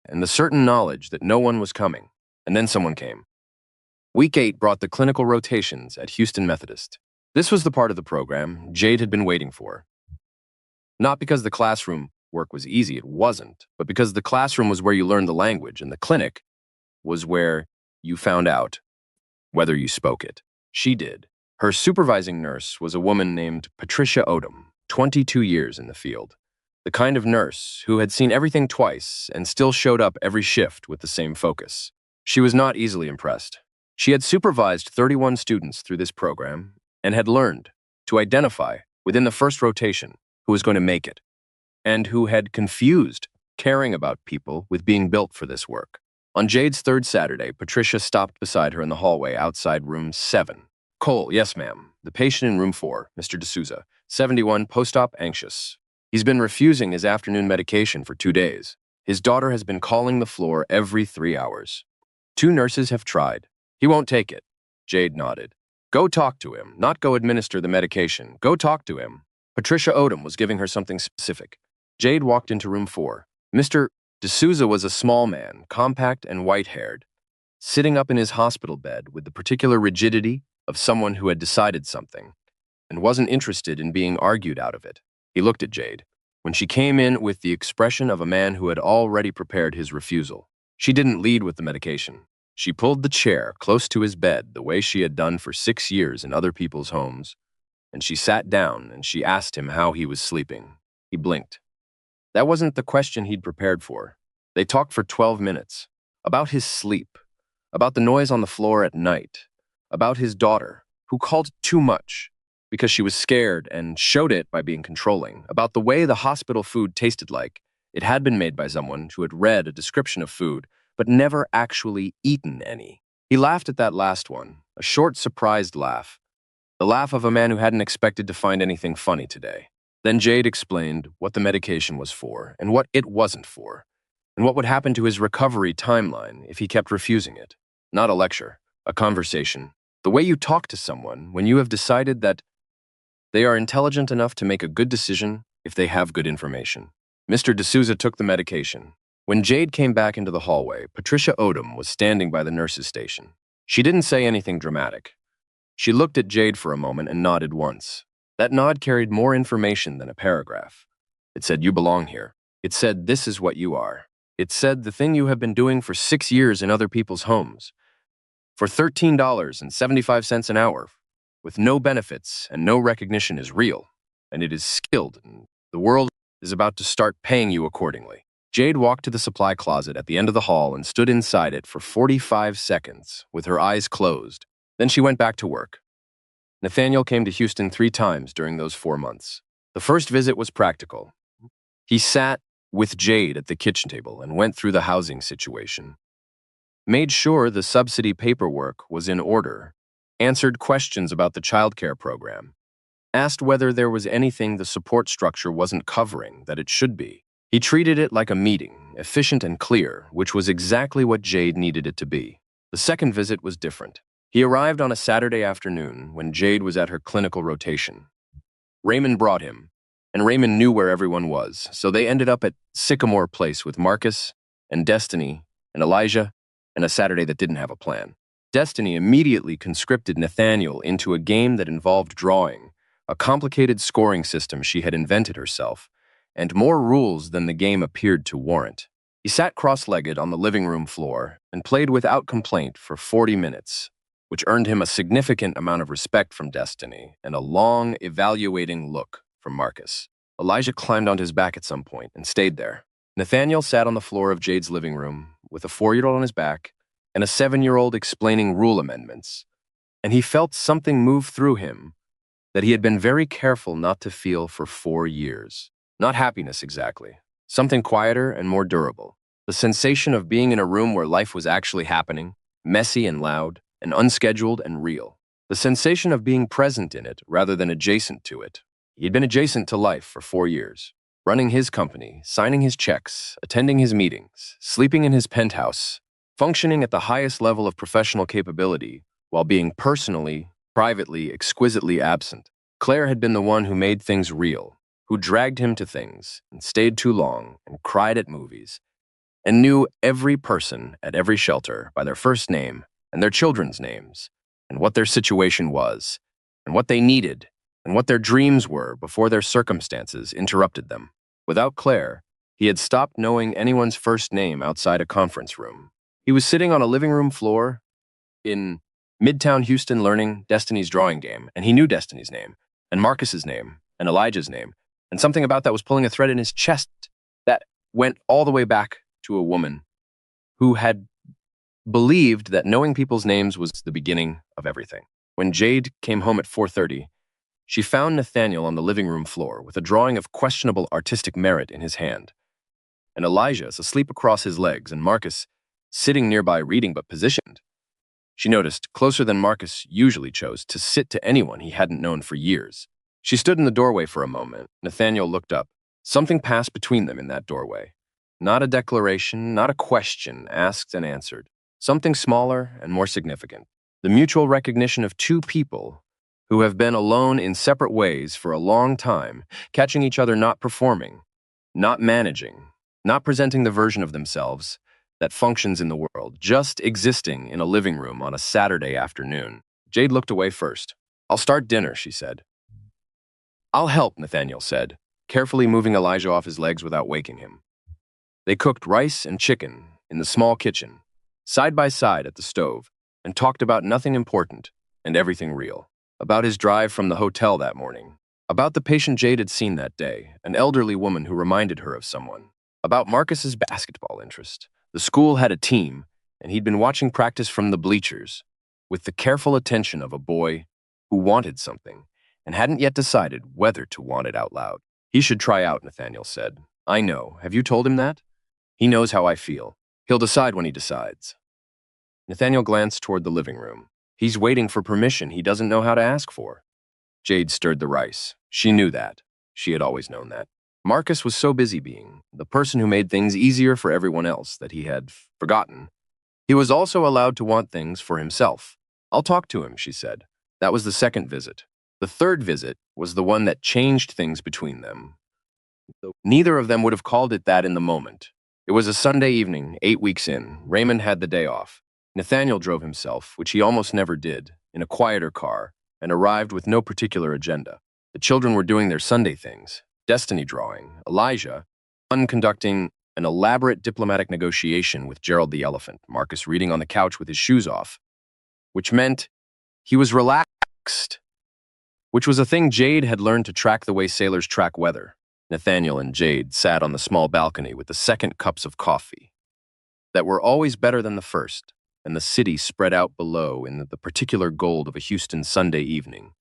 A: and the certain knowledge that no one was coming. And then someone came. Week 8 brought the clinical rotations at Houston Methodist. This was the part of the program Jade had been waiting for. Not because the classroom work was easy, it wasn't, but because the classroom was where you learned the language, and the clinic was where you found out whether you spoke it. She did. Her supervising nurse was a woman named Patricia Odom, 22 years in the field. The kind of nurse who had seen everything twice and still showed up every shift with the same focus. She was not easily impressed. She had supervised 31 students through this program and had learned to identify within the first rotation who was going to make it, and who had confused caring about people with being built for this work. On Jade's 3rd Saturday, Patricia stopped beside her in the hallway outside room 7. Cole, yes, ma'am. The patient in room 4, Mr. D'Souza, 71, post-op anxious. He's been refusing his afternoon medication for 2 days. His daughter has been calling the floor every 3 hours. 2 nurses have tried. He won't take it. Jade nodded. Go talk to him, not go administer the medication. Go talk to him. Patricia Odom was giving her something specific. Jade walked into room 4. Mr. D'Souza was a small man, compact and white-haired, sitting up in his hospital bed with the particular rigidity of someone who had decided something and wasn't interested in being argued out of it. He looked at Jade when she came in with the expression of a man who had already prepared his refusal. She didn't lead with the medication. She pulled the chair close to his bed the way she had done for 6 years in other people's homes, and she sat down and she asked him how he was sleeping. He blinked. That wasn't the question he'd prepared for. They talked for 12 minutes. About his sleep. About the noise on the floor at night. About his daughter, who called too much because she was scared and showed it by being controlling. About the way the hospital food tasted like it had been made by someone who had read a description of food but never actually eaten any. He laughed at that last one, a short, surprised laugh. The laugh of a man who hadn't expected to find anything funny today. Then Jade explained what the medication was for and what it wasn't for, and what would happen to his recovery timeline if he kept refusing it. Not a lecture, a conversation. The way you talk to someone when you have decided that they are intelligent enough to make a good decision if they have good information. Mr. D'Souza took the medication. When Jade came back into the hallway, Patricia Odom was standing by the nurse's station. She didn't say anything dramatic. She looked at Jade for a moment and nodded once. That nod carried more information than a paragraph. It said, you belong here. It said, this is what you are. It said, the thing you have been doing for 6 years in other people's homes, for $13.75 an hour, with no benefits and no recognition is real, and it is skilled, and the world is about to start paying you accordingly. Jade walked to the supply closet at the end of the hall and stood inside it for 45 seconds with her eyes closed. Then she went back to work. Nathaniel came to Houston 3 times during those 4 months. The first visit was practical. He sat with Jade at the kitchen table and went through the housing situation, made sure the subsidy paperwork was in order, answered questions about the childcare program, asked whether there was anything the support structure wasn't covering that it should be. He treated it like a meeting, efficient and clear, which was exactly what Jade needed it to be. The second visit was different. He arrived on a Saturday afternoon when Jade was at her clinical rotation. Raymond brought him, and Raymond knew where everyone was, so they ended up at Sycamore Place with Marcus and Destiny and Elijah and a Saturday that didn't have a plan. Destiny immediately conscripted Nathaniel into a game that involved drawing, a complicated scoring system she had invented herself, and more rules than the game appeared to warrant. He sat cross-legged on the living room floor and played without complaint for 40 minutes, which earned him a significant amount of respect from Destiny and a long, evaluating look from Marcus. Elijah climbed onto his back at some point and stayed there. Nathaniel sat on the floor of Jade's living room with a 4-year-old on his back and a 7-year-old explaining rule amendments, and he felt something move through him that he had been very careful not to feel for 4 years. Not happiness exactly, something quieter and more durable. The sensation of being in a room where life was actually happening, messy and loud, and unscheduled and real. The sensation of being present in it rather than adjacent to it. He had been adjacent to life for 4 years, running his company, signing his checks, attending his meetings, sleeping in his penthouse, functioning at the highest level of professional capability while being personally, privately, exquisitely absent. Claire had been the one who made things real, who dragged him to things and stayed too long and cried at movies, and knew every person at every shelter by their first name and their children's names, and what their situation was, and what they needed, and what their dreams were before their circumstances interrupted them. Without Claire, he had stopped knowing anyone's first name outside a conference room. He was sitting on a living room floor in Midtown Houston learning Destiny's drawing game, and he knew Destiny's name, and Marcus's name, and Elijah's name, and something about that was pulling a thread in his chest that went all the way back to a woman who had believed that knowing people's names was the beginning of everything. When Jade came home at 4:30, she found Nathaniel on the living room floor with a drawing of questionable artistic merit in his hand, and Elijah asleep across his legs, and Marcus sitting nearby reading but positioned. She noticed, closer than Marcus usually chose, to sit to anyone he hadn't known for years. She stood in the doorway for a moment. Nathaniel looked up. Something passed between them in that doorway. Not a declaration, not a question asked and answered. Something smaller and more significant. The mutual recognition of two people who have been alone in separate ways for a long time, catching each other not performing, not managing, not presenting the version of themselves that functions in the world, just existing in a living room on a Saturday afternoon. Jade looked away first. "I'll start dinner," she said. "I'll help," Nathaniel said, carefully moving Elijah off his legs without waking him. They cooked rice and chicken in the small kitchen, side by side at the stove, and talked about nothing important and everything real. About his drive from the hotel that morning. About the patient Jade had seen that day, an elderly woman who reminded her of someone. About Marcus's basketball interest. The school had a team, and he'd been watching practice from the bleachers, with the careful attention of a boy who wanted something and hadn't yet decided whether to want it out loud. "He should try out," Nathaniel said. "I know. Have you told him that? He knows how I feel. He'll decide when he decides." Nathaniel glanced toward the living room. "He's waiting for permission he doesn't know how to ask for." Jade stirred the rice. She knew that. She had always known that. Marcus was so busy being the person who made things easier for everyone else that he had forgotten. He was also allowed to want things for himself. "I'll talk to him," she said. That was the second visit. The third visit was the one that changed things between them. Neither of them would have called it that in the moment. It was a Sunday evening, 8 weeks in. Raymond had the day off. Nathaniel drove himself, which he almost never did, in a quieter car, and arrived with no particular agenda. The children were doing their Sunday things. Destiny drawing, Elijah, conducting an elaborate diplomatic negotiation with Gerald the elephant, Marcus reading on the couch with his shoes off, which meant he was relaxed, which was a thing Jade had learned to track the way sailors track weather. Nathaniel and Jade sat on the small balcony with the second cups of coffee that were always better than the first, and the city spread out below in the particular gold of a Houston Sunday evening,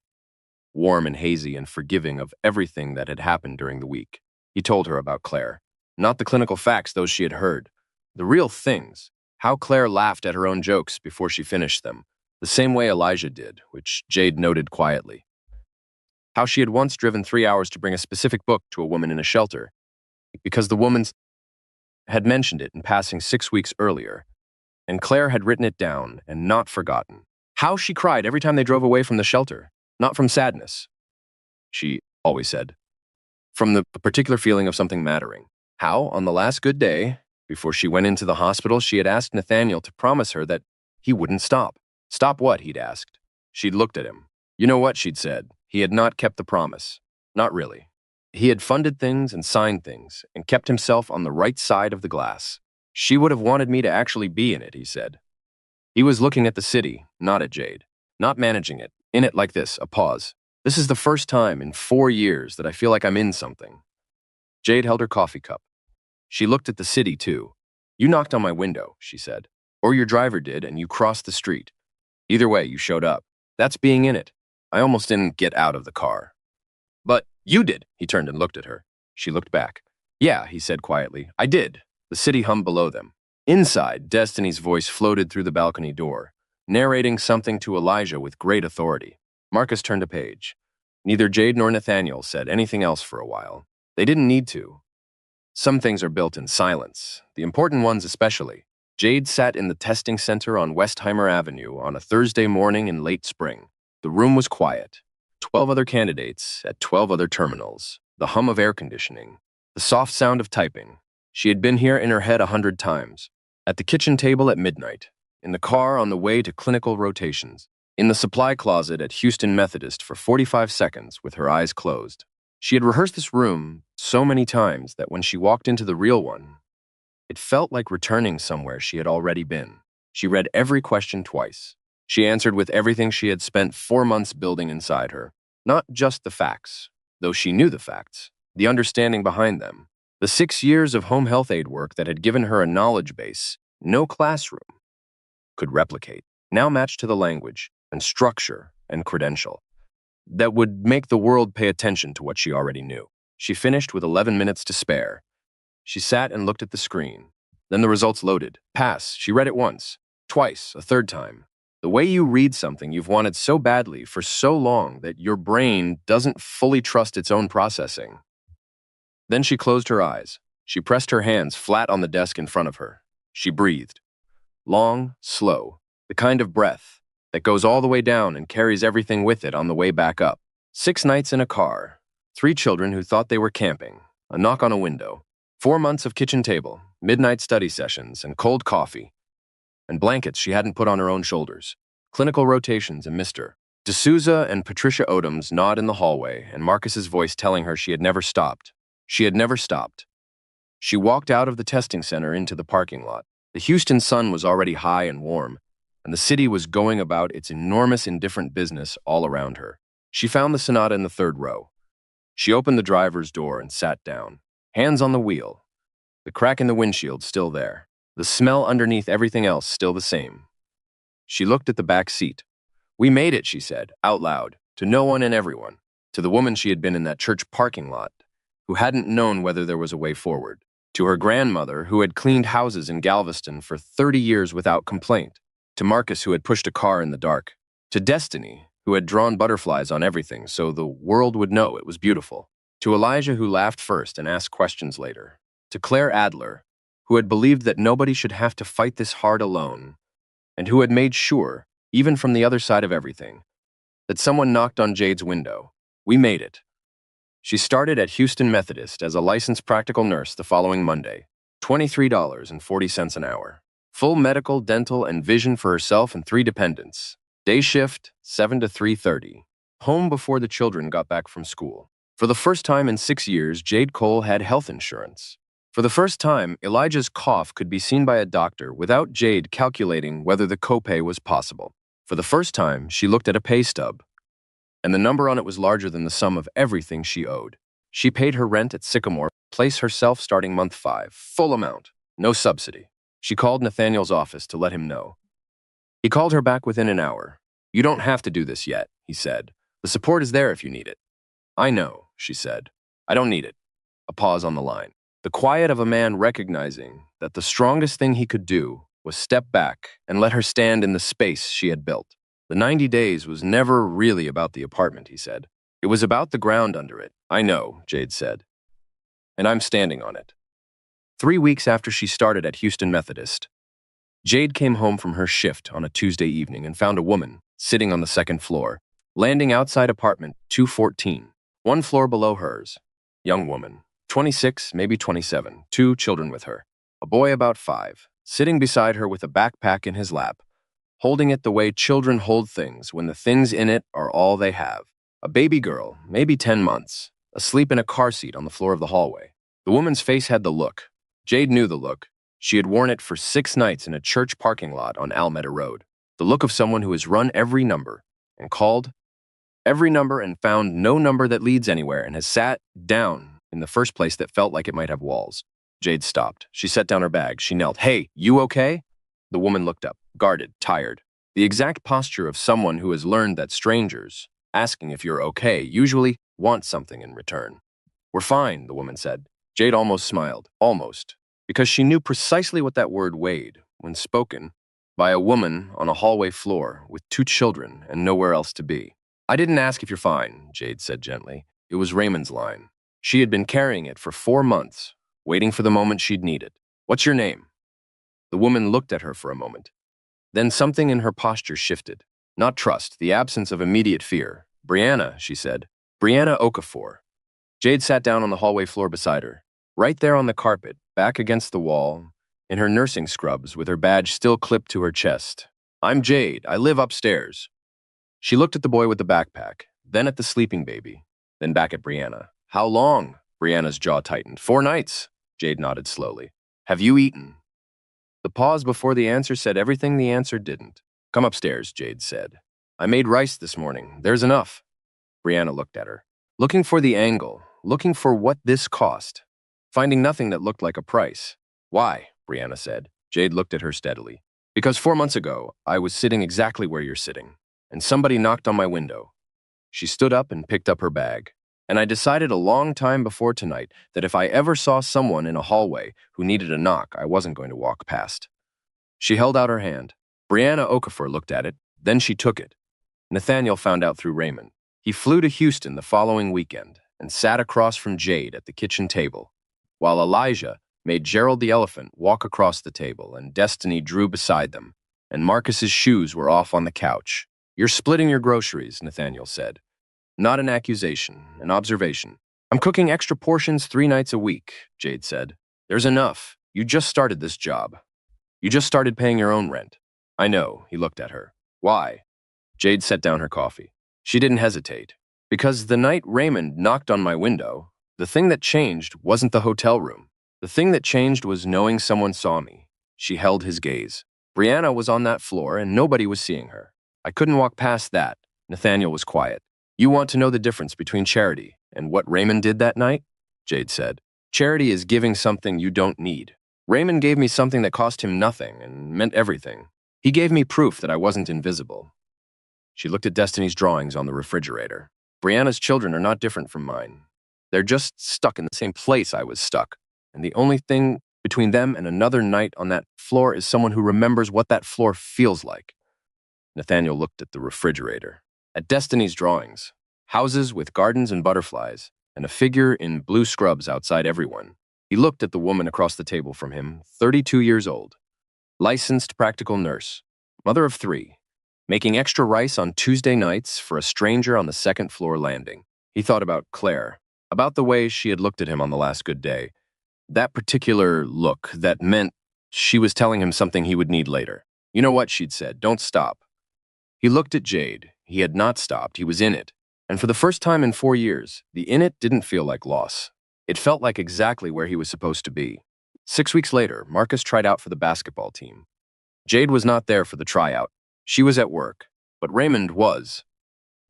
A: warm and hazy and forgiving of everything that had happened during the week. He told her about Claire. Not the clinical facts, those she had heard. The real things. How Claire laughed at her own jokes before she finished them, the same way Elijah did, which Jade noted quietly. How she had once driven 3 hours to bring a specific book to a woman in a shelter, because the woman had mentioned it in passing 6 weeks earlier, and Claire had written it down and not forgotten. How she cried every time they drove away from the shelter. Not from sadness, she always said. From the particular feeling of something mattering. How, on the last good day, before she went into the hospital, she had asked Nathaniel to promise her that he wouldn't stop. Stop what, he'd asked. She'd looked at him. You know what, she'd said. He had not kept the promise. Not really. He had funded things and signed things and kept himself on the right side of the glass. She would have wanted me to actually be in it, he said. He was looking at the city, not at Jade. Not managing it. In it like this, a pause. This is the first time in 4 years that I feel like I'm in something. Jade held her coffee cup. She looked at the city, too. You knocked on my window, she said. Or your driver did and you crossed the street. Either way, you showed up. That's being in it. I almost didn't get out of the car. But you did. He turned and looked at her. She looked back. Yeah, he said quietly. I did. The city hummed below them. Inside, Destiny's voice floated through the balcony door, narrating something to Elijah with great authority. Marcus turned a page. Neither Jade nor Nathaniel said anything else for a while. They didn't need to. Some things are built in silence, the important ones especially. Jade sat in the testing center on Westheimer Avenue on a Thursday morning in late spring. The room was quiet. 12 other candidates at 12 other terminals. The hum of air conditioning. The soft sound of typing. She had been here in her head 100 times. At the kitchen table at midnight. In the car on the way to clinical rotations. In the supply closet at Houston Methodist for 45 seconds with her eyes closed. She had rehearsed this room so many times that when she walked into the real one, it felt like returning somewhere she had already been. She read every question twice. She answered with everything she had spent 4 months building inside her. Not just the facts, though she knew the facts, the understanding behind them. The 6 years of home health aide work that had given her a knowledge base no classroom could replicate, now matched to the language and structure and credential that would make the world pay attention to what she already knew. She finished with 11 minutes to spare. She sat and looked at the screen. Then the results loaded. Pass. She read it once, twice, a third time. The way you read something you've wanted so badly for so long that your brain doesn't fully trust its own processing. Then she closed her eyes. She pressed her hands flat on the desk in front of her. She breathed. Long, slow, the kind of breath that goes all the way down and carries everything with it on the way back up. 6 nights in a car, 3 children who thought they were camping, a knock on a window, 4 months of kitchen table, midnight study sessions, and cold coffee, and blankets she hadn't put on her own shoulders, clinical rotations and Mr. D'Souza and Patricia Odom's nod in the hallway, and Marcus's voice telling her she had never stopped. She had never stopped. She walked out of the testing center into the parking lot. The Houston sun was already high and warm, and the city was going about its enormous indifferent business all around her. She found the Sonata in the 3rd row. She opened the driver's door and sat down, hands on the wheel, the crack in the windshield still there, the smell underneath everything else still the same. She looked at the back seat. We made it, she said, out loud, to no one and everyone, to the woman she had been in that church parking lot, who hadn't known whether there was a way forward, to her grandmother, who had cleaned houses in Galveston for 30 years without complaint, to Marcus, who had pushed a car in the dark, to Destiny, who had drawn butterflies on everything so the world would know it was beautiful, to Elijah, who laughed first and asked questions later, to Claire Adler, who had believed that nobody should have to fight this hard alone, and who had made sure, even from the other side of everything, that someone knocked on Jade's window. We made it. She started at Houston Methodist as a licensed practical nurse the following Monday, $23.40 an hour. Full medical, dental, and vision for herself and 3 dependents. Day shift, 7 to 3:30. Home before the children got back from school. For the first time in 6 years, Jade Cole had health insurance. For the first time, Elijah's cough could be seen by a doctor without Jade calculating whether the copay was possible. For the first time, she looked at a pay stub, and the number on it was larger than the sum of everything she owed. She paid her rent at Sycamore Place herself starting month 5, full amount, no subsidy. She called Nathaniel's office to let him know. He called her back within an hour. You don't have to do this yet, he said. The support is there if you need it. I know, she said. I don't need it. A pause on the line. The quiet of a man recognizing that the strongest thing he could do was step back and let her stand in the space she had built. The 90 days was never really about the apartment, he said. It was about the ground under it. I know, Jade said. And I'm standing on it. 3 weeks after she started at Houston Methodist, Jade came home from her shift on a Tuesday evening and found a woman sitting on the 2nd floor, landing outside apartment 214, 1 floor below hers. Young woman, 26, maybe 27, 2 children with her. A boy about 5, sitting beside her with a backpack in his lap, holding it the way children hold things when the things in it are all they have. A baby girl, maybe 10 months, asleep in a car seat on the floor of the hallway. The woman's face had the look. Jade knew the look. She had worn it for 6 nights in a church parking lot on Alameda Road. The look of someone who has run every number and called every number and found no number that leads anywhere and has sat down in the first place that felt like it might have walls. Jade stopped. She set down her bag. She knelt. Hey, you okay? The woman looked up, guarded, tired. The exact posture of someone who has learned that strangers, asking if you're okay, usually want something in return. "We're fine," the woman said. Jade almost smiled, almost, because she knew precisely what that word weighed when spoken by a woman on a hallway floor with two children and nowhere else to be. "I didn't ask if you're fine," Jade said gently. It was Raymond's line. She had been carrying it for 4 months, waiting for the moment she'd need it. "What's your name?" The woman looked at her for a moment. Then something in her posture shifted. Not trust, the absence of immediate fear. "Brianna," she said. "Brianna Okafor." Jade sat down on the hallway floor beside her. Right there on the carpet, back against the wall, in her nursing scrubs with her badge still clipped to her chest. "I'm Jade. I live upstairs." She looked at the boy with the backpack, then at the sleeping baby, then back at Brianna. "How long?" Brianna's jaw tightened. "4 nights." Jade nodded slowly. "Have you eaten?" The pause before the answer said everything the answer didn't. "Come upstairs," Jade said. "I made rice this morning. There's enough." Brianna looked at her, looking for the angle, looking for what this cost, finding nothing that looked like a price. "Why?" Brianna said. Jade looked at her steadily. "Because 4 months ago, I was sitting exactly where you're sitting, and somebody knocked on my window." She stood up and picked up her bag. "And I decided a long time before tonight that if I ever saw someone in a hallway who needed a knock, I wasn't going to walk past." She held out her hand. Brianna Okafor looked at it, then she took it. Nathaniel found out through Raymond. He flew to Houston the following weekend and sat across from Jade at the kitchen table, while Elijah made Gerald the elephant walk across the table and Destiny drew beside them, and Marcus's shoes were off on the couch. "You're splitting your groceries," Nathaniel said. "Not an accusation, an observation." "I'm cooking extra portions 3 nights a week," Jade said. "There's enough. You just started this job. You just started paying your own rent." "I know," he looked at her. "Why?" Jade set down her coffee. She didn't hesitate. "Because the night Raymond knocked on my window, the thing that changed wasn't the hotel room. The thing that changed was knowing someone saw me." She held his gaze. "Brianna was on that floor and nobody was seeing her. I couldn't walk past that." Nathaniel was quiet. "You want to know the difference between charity and what Raymond did that night?" Jade said. "Charity is giving something you don't need. Raymond gave me something that cost him nothing and meant everything. He gave me proof that I wasn't invisible." She looked at Destiny's drawings on the refrigerator. "Brianna's children are not different from mine. They're just stuck in the same place I was stuck. And the only thing between them and another night on that floor is someone who remembers what that floor feels like." Nathaniel looked at the refrigerator, at Destiny's drawings, houses with gardens and butterflies, and a figure in blue scrubs outside everyone. He looked at the woman across the table from him, 32 years old, licensed practical nurse, mother of 3, making extra rice on Tuesday nights for a stranger on the second-floor landing. He thought about Claire, about the way she had looked at him on the last good day. That particular look that meant she was telling him something he would need later. "You know what?" she'd said. "Don't stop." He looked at Jade. He had not stopped. He was in it. And for the first time in 4 years, the in it didn't feel like loss. It felt like exactly where he was supposed to be. 6 weeks later, Marcus tried out for the basketball team. Jade was not there for the tryout. She was at work, but Raymond was,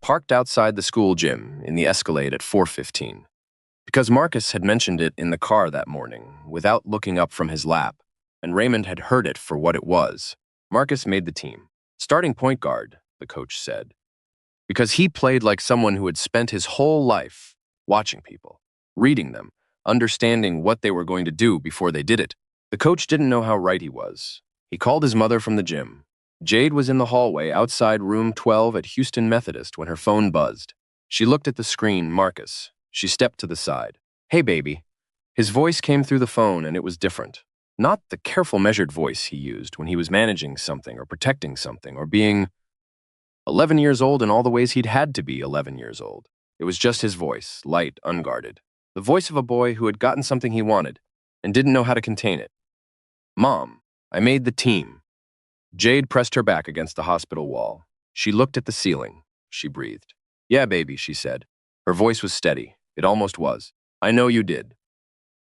A: parked outside the school gym in the Escalade at 4:15. Because Marcus had mentioned it in the car that morning, without looking up from his lap, and Raymond had heard it for what it was, Marcus made the team. Starting point guard, the coach said, because he played like someone who had spent his whole life watching people, reading them, understanding what they were going to do before they did it. The coach didn't know how right he was. He called his mother from the gym. Jade was in the hallway outside room 12 at Houston Methodist when her phone buzzed. She looked at the screen, Marcus. She stepped to the side. "Hey, baby." His voice came through the phone, and it was different. Not the careful, measured voice he used when he was managing something or protecting something or being 11 years old in all the ways he'd had to be 11 years old. It was just his voice, light, unguarded. The voice of a boy who had gotten something he wanted and didn't know how to contain it. "Mom, I made the team." Jade pressed her back against the hospital wall. She looked at the ceiling. She breathed. "Yeah, baby," she said. Her voice was steady. It almost was. "I know you did."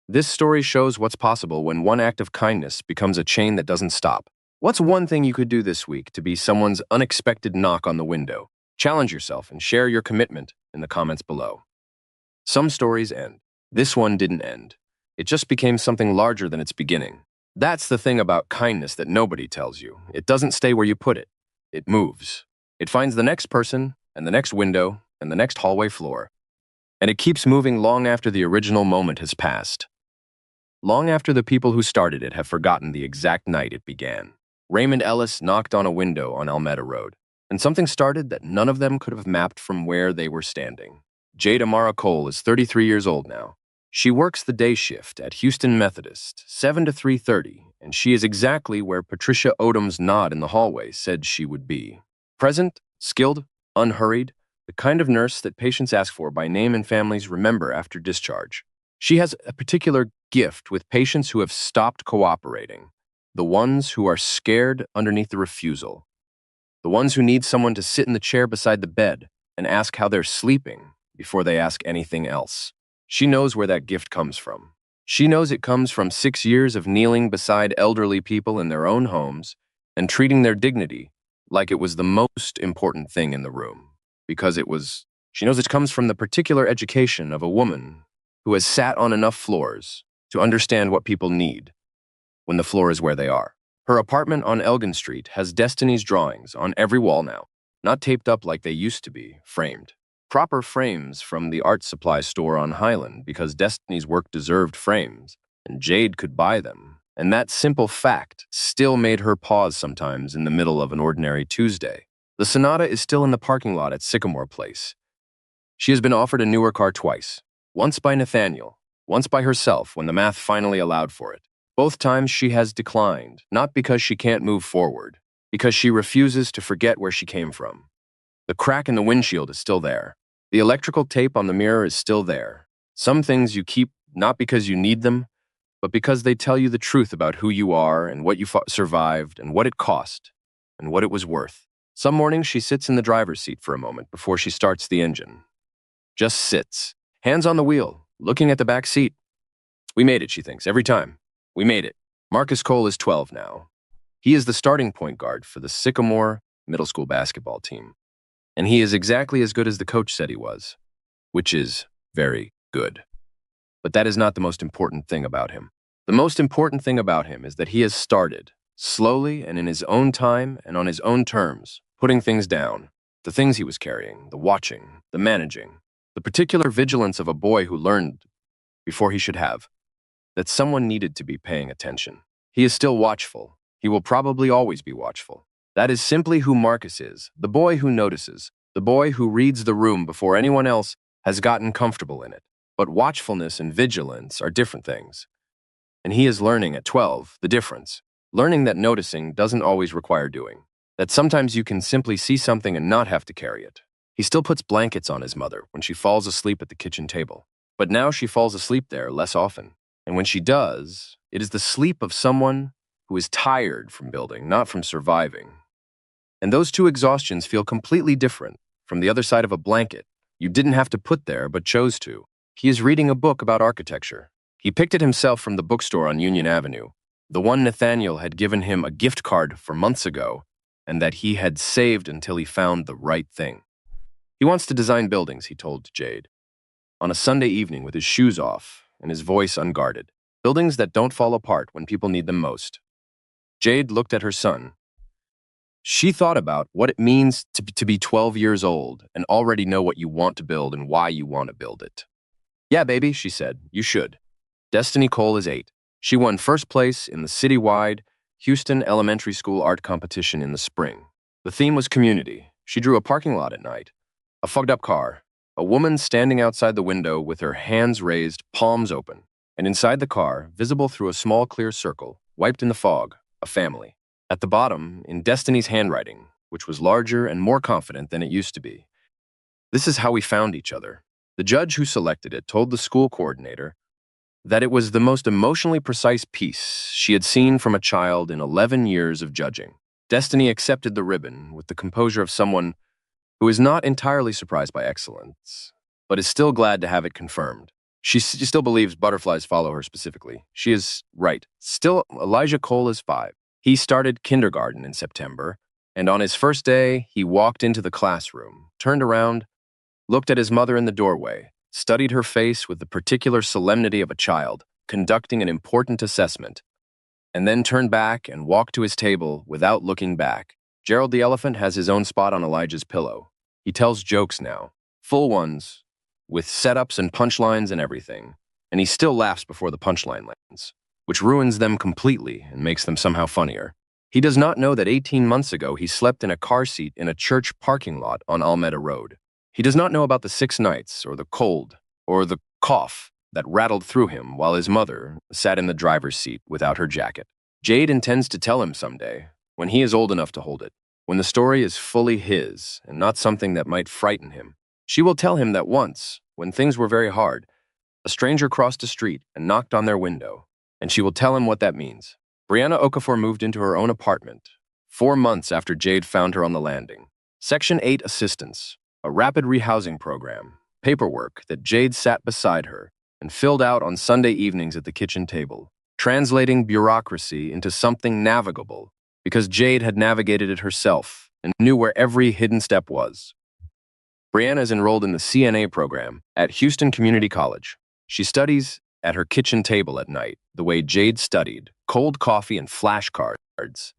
A: This story shows what's possible when one act of kindness becomes a chain that doesn't stop. What's one thing you could do this week to be someone's unexpected knock on the window? Challenge yourself and share your commitment in the comments below. Some stories end. This one didn't end. It just became something larger than its beginning. That's the thing about kindness that nobody tells you. It doesn't stay where you put it. It moves. It finds the next person, and the next window, and the next hallway floor. And it keeps moving long after the original moment has passed. Long after the people who started it have forgotten the exact night it began. Raymond Ellis knocked on a window on Alameda Road, and something started that none of them could have mapped from where they were standing. Jade Amara Cole is 33 years old now. She works the day shift at Houston Methodist, 7 to 3:30, and she is exactly where Patricia Odom's nod in the hallway said she would be. Present, skilled, unhurried, the kind of nurse that patients ask for by name and families remember after discharge. She has a particular gift with patients who have stopped cooperating, the ones who are scared underneath the refusal, the ones who need someone to sit in the chair beside the bed and ask how they're sleeping before they ask anything else. She knows where that gift comes from. She knows it comes from 6 years of kneeling beside elderly people in their own homes and treating their dignity like it was the most important thing in the room. She knows it comes from the particular education of a woman who has sat on enough floors to understand what people need when the floor is where they are. Her apartment on Elgin Street has Destiny's drawings on every wall now, not taped up like they used to be, framed. Proper frames from the art supply store on Highland because Destiny's work deserved frames, and Jade could buy them. And that simple fact still made her pause sometimes in the middle of an ordinary Tuesday. The Sonata is still in the parking lot at Sycamore Place. She has been offered a newer car twice, once by Nathaniel, once by herself when the math finally allowed for it. Both times she has declined, not because she can't move forward, because she refuses to forget where she came from. The crack in the windshield is still there. The electrical tape on the mirror is still there. Some things you keep not because you need them, but because they tell you the truth about who you are and what you survived and what it cost and what it was worth. Some mornings she sits in the driver's seat for a moment before she starts the engine. Just sits, hands on the wheel, looking at the back seat. We made it, she thinks, every time. We made it. Marcus Cole is 12 now. He is the starting point guard for the Sycamore middle school basketball team. And he is exactly as good as the coach said he was, which is very good. But that is not the most important thing about him. The most important thing about him is that he has started, slowly and in his own time and on his own terms, putting things down, the things he was carrying, the watching, the managing, the particular vigilance of a boy who learned, before he should have, that someone needed to be paying attention. He is still watchful. He will probably always be watchful. That is simply who Marcus is, the boy who notices, the boy who reads the room before anyone else has gotten comfortable in it. But watchfulness and vigilance are different things. And he is learning at 12 the difference, learning that noticing doesn't always require doing, that sometimes you can simply see something and not have to carry it. He still puts blankets on his mother when she falls asleep at the kitchen table, but now she falls asleep there less often. And when she does, it is the sleep of someone who is tired from building, not from surviving. And those two exhaustions feel completely different from the other side of a blanket you didn't have to put there but chose to. He is reading a book about architecture. He picked it himself from the bookstore on Union Avenue, the one Nathaniel had given him a gift card for months ago, and that he had saved until he found the right thing. He wants to design buildings, he told Jade, on a Sunday evening with his shoes off and his voice unguarded. Buildings that don't fall apart when people need them most. Jade looked at her son. She thought about what it means to be 12 years old and already know what you want to build and why you want to build it. Yeah, baby, she said, you should. Destiny Cole is 8. She won first place in the citywide Houston Elementary School art competition in the spring. The theme was community. She drew a parking lot at night, a fogged-up car, a woman standing outside the window with her hands raised, palms open, and inside the car, visible through a small clear circle, wiped in the fog, a family. At the bottom, in Destiny's handwriting, which was larger and more confident than it used to be. This is how we found each other. The judge who selected it told the school coordinator that it was the most emotionally precise piece she had seen from a child in 11 years of judging. Destiny accepted the ribbon with the composure of someone who is not entirely surprised by excellence, but is still glad to have it confirmed. She still believes butterflies follow her specifically. She is right. Still, Elijah Cole is 5. He started kindergarten in September, and on his first day, he walked into the classroom, turned around, looked at his mother in the doorway, studied her face with the particular solemnity of a child conducting an important assessment, and then turn back and walk to his table without looking back. Gerald the elephant has his own spot on Elijah's pillow. He tells jokes now, full ones, with setups and punchlines and everything, and he still laughs before the punchline lands, which ruins them completely and makes them somehow funnier. He does not know that 18 months ago he slept in a car seat in a church parking lot on Alameda Road. He does not know about the 6 nights, or the cold, or the cough that rattled through him while his mother sat in the driver's seat without her jacket. Jade intends to tell him someday, when he is old enough to hold it, when the story is fully his and not something that might frighten him. She will tell him that once, when things were very hard, a stranger crossed a street and knocked on their window, and she will tell him what that means. Brianna Okafor moved into her own apartment 4 months after Jade found her on the landing. Section 8 assistance, a rapid rehousing program, paperwork that Jade sat beside her and filled out on Sunday evenings at the kitchen table, translating bureaucracy into something navigable because Jade had navigated it herself and knew where every hidden step was. Brianna is enrolled in the CNA program at Houston Community College. She studies at her kitchen table at night, the way Jade studied, cold coffee and flashcards,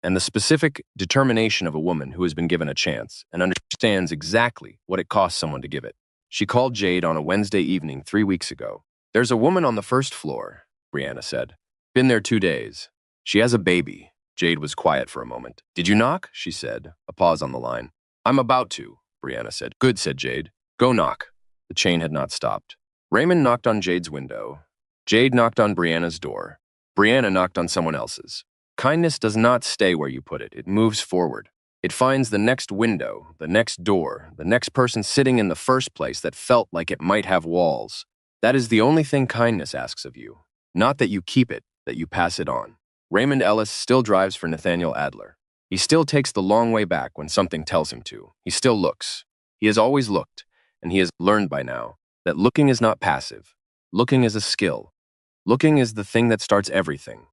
A: and the specific determination of a woman who has been given a chance and understands exactly what it costs someone to give it. She called Jade on a Wednesday evening 3 weeks ago. "There's a woman on the first floor," Brianna said. "Been there 2 days. She has a baby." Jade was quiet for a moment. "Did you knock?" she said, a pause on the line. "I'm about to," Brianna said. "Good," said Jade. "Go knock." The chain had not stopped. Raymond knocked on Jade's window. Jade knocked on Brianna's door. Brianna knocked on someone else's. Kindness does not stay where you put it. It moves forward. It finds the next window, the next door, the next person sitting in the first place that felt like it might have walls. That is the only thing kindness asks of you. Not that you keep it, that you pass it on. Raymond Ellis still drives for Nathaniel Adler. He still takes the long way back when something tells him to. He still looks. He has always looked, and he has learned by now that looking is not passive. Looking is a skill. Looking is the thing that starts everything.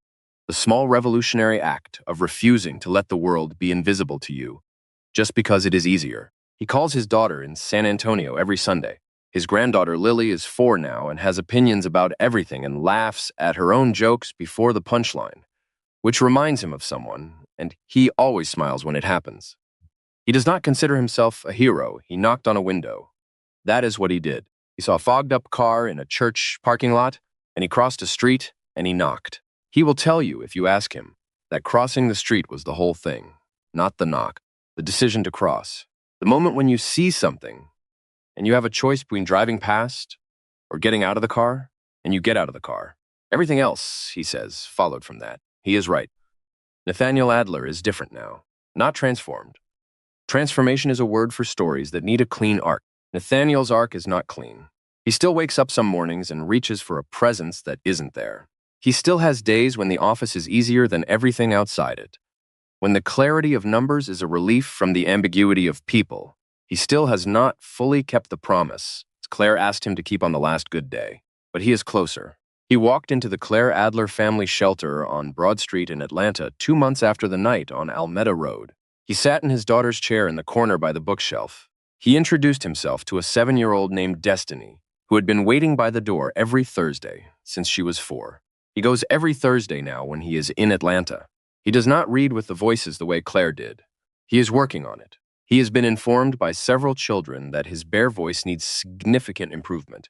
A: The small revolutionary act of refusing to let the world be invisible to you, just because it is easier. He calls his daughter in San Antonio every Sunday. His granddaughter Lily is 4 now and has opinions about everything and laughs at her own jokes before the punchline, which reminds him of someone, and he always smiles when it happens. He does not consider himself a hero. He knocked on a window. That is what he did. He saw a fogged-up car in a church parking lot, and he crossed a street, and he knocked. He will tell you, if you ask him, that crossing the street was the whole thing, not the knock, the decision to cross. The moment when you see something, and you have a choice between driving past or getting out of the car, and you get out of the car. Everything else, he says, followed from that. He is right. Nathaniel Adler is different now, not transformed. Transformation is a word for stories that need a clean arc. Nathaniel's arc is not clean. He still wakes up some mornings and reaches for a presence that isn't there. He still has days when the office is easier than everything outside it. When the clarity of numbers is a relief from the ambiguity of people. He still has not fully kept the promise Claire asked him to keep on the last good day. But he is closer. He walked into the Claire Adler family shelter on Broad Street in Atlanta 2 months after the night on Alameda Road. He sat in his daughter's chair in the corner by the bookshelf. He introduced himself to a 7-year-old named Destiny, who had been waiting by the door every Thursday since she was 4. He goes every Thursday now when he is in Atlanta. He does not read with the voices the way Claire did. He is working on it. He has been informed by several children that his bare voice needs significant improvement,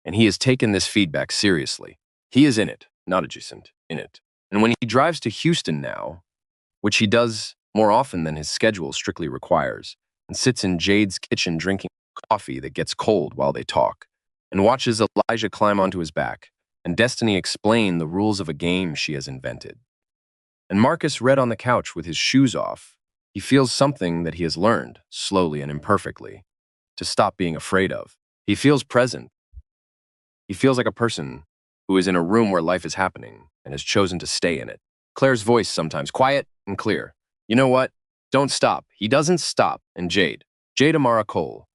A: and he has taken this feedback seriously. He is in it, not adjacent, in it. And when he drives to Houston now, which he does more often than his schedule strictly requires, and sits in Jade's kitchen drinking coffee that gets cold while they talk, and watches Elijah climb onto his back, and Destiny explain the rules of a game she has invented. And Marcus read on the couch with his shoes off. He feels something that he has learned, slowly and imperfectly, to stop being afraid of. He feels present. He feels like a person who is in a room where life is happening and has chosen to stay in it. Claire's voice sometimes quiet and clear. You know what? Don't stop. He doesn't stop. And Jade Amara Cole,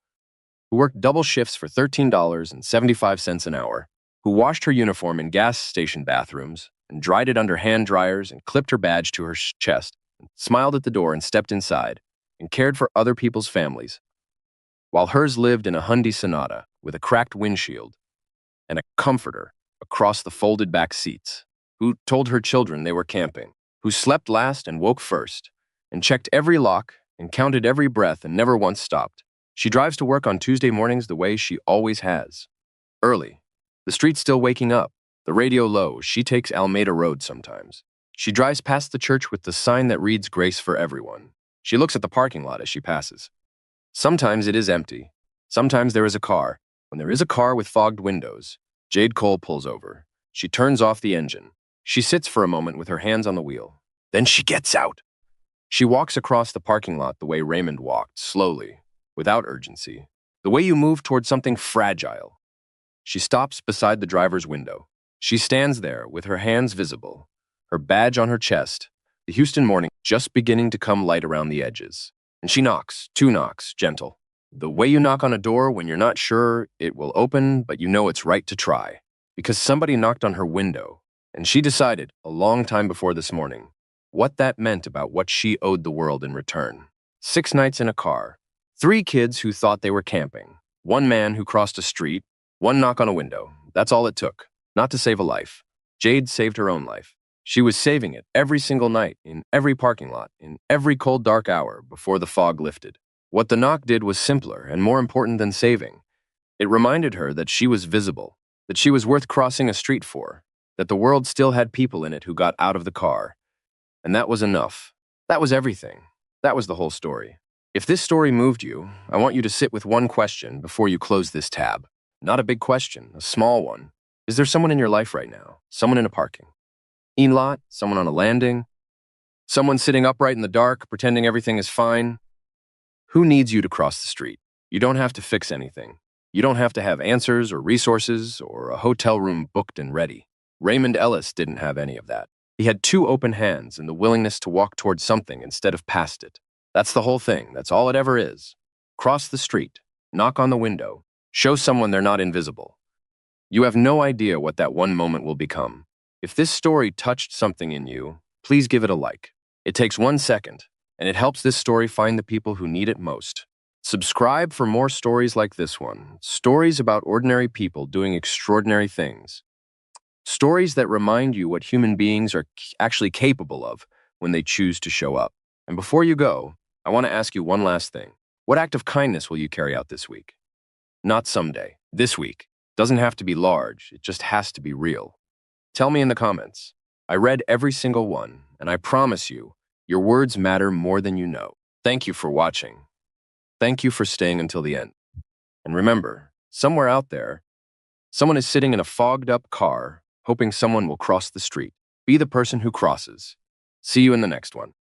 A: who worked double shifts for $13.75 an hour, who washed her uniform in gas station bathrooms and dried it under hand dryers and clipped her badge to her chest, and smiled at the door and stepped inside and cared for other people's families, while hers lived in a Hyundai Sonata with a cracked windshield and a comforter across the folded back seats. who told her children they were camping, who slept last and woke first, and checked every lock and counted every breath and never once stopped. She drives to work on Tuesday mornings the way she always has. Early. The street's still waking up. The radio low. She takes Alameda Road sometimes. She drives past the church with the sign that reads Grace for Everyone. She looks at the parking lot as she passes. Sometimes it is empty. Sometimes there is a car. When there is a car with fogged windows, Jade Cole pulls over. She turns off the engine. She sits for a moment with her hands on the wheel. Then she gets out. She walks across the parking lot the way Raymond walked, slowly, without urgency, the way you move toward something fragile. She stops beside the driver's window. She stands there with her hands visible, her badge on her chest, the Houston morning just beginning to come light around the edges. And she knocks, 2 knocks, gentle. The way you knock on a door when you're not sure it will open, but you know it's right to try. Because somebody knocked on her window, and she decided, a long time before this morning, what that meant about what she owed the world in return. 6 nights in a car, 3 kids who thought they were camping, 1 man who crossed a street, 1 knock on a window. That's all it took, not to save a life. Jade saved her own life. She was saving it every single night, in every parking lot, in every cold, dark hour before the fog lifted. What the knock did was simpler and more important than saving. It reminded her that she was visible, that she was worth crossing a street for, that the world still had people in it who got out of the car. And that was enough. That was everything. That was the whole story. If this story moved you, I want you to sit with one question before you close this tab. Not a big question, a small one. Is there someone in your life right now? Someone in a parking lot? Someone on a landing? Someone sitting upright in the dark, pretending everything is fine? Who needs you to cross the street? You don't have to fix anything. You don't have to have answers or resources or a hotel room booked and ready. Raymond Ellis didn't have any of that. He had 2 open hands and the willingness to walk toward something instead of past it. That's the whole thing. That's all it ever is. Cross the street, knock on the window, show someone they're not invisible. You have no idea what that one moment will become. If this story touched something in you, please give it a like. It takes 1 second, and it helps this story find the people who need it most. Subscribe for more stories like this one, stories about ordinary people doing extraordinary things. Stories that remind you what human beings are actually capable of when they choose to show up. And before you go, I want to ask you one last thing. What act of kindness will you carry out this week? Not someday, this week. Doesn't have to be large, it just has to be real. Tell me in the comments. I read every single one, and I promise you, your words matter more than you know. Thank you for watching. Thank you for staying until the end. And remember, somewhere out there, someone is sitting in a fogged-up car, hoping someone will cross the street. Be the person who crosses. See you in the next one.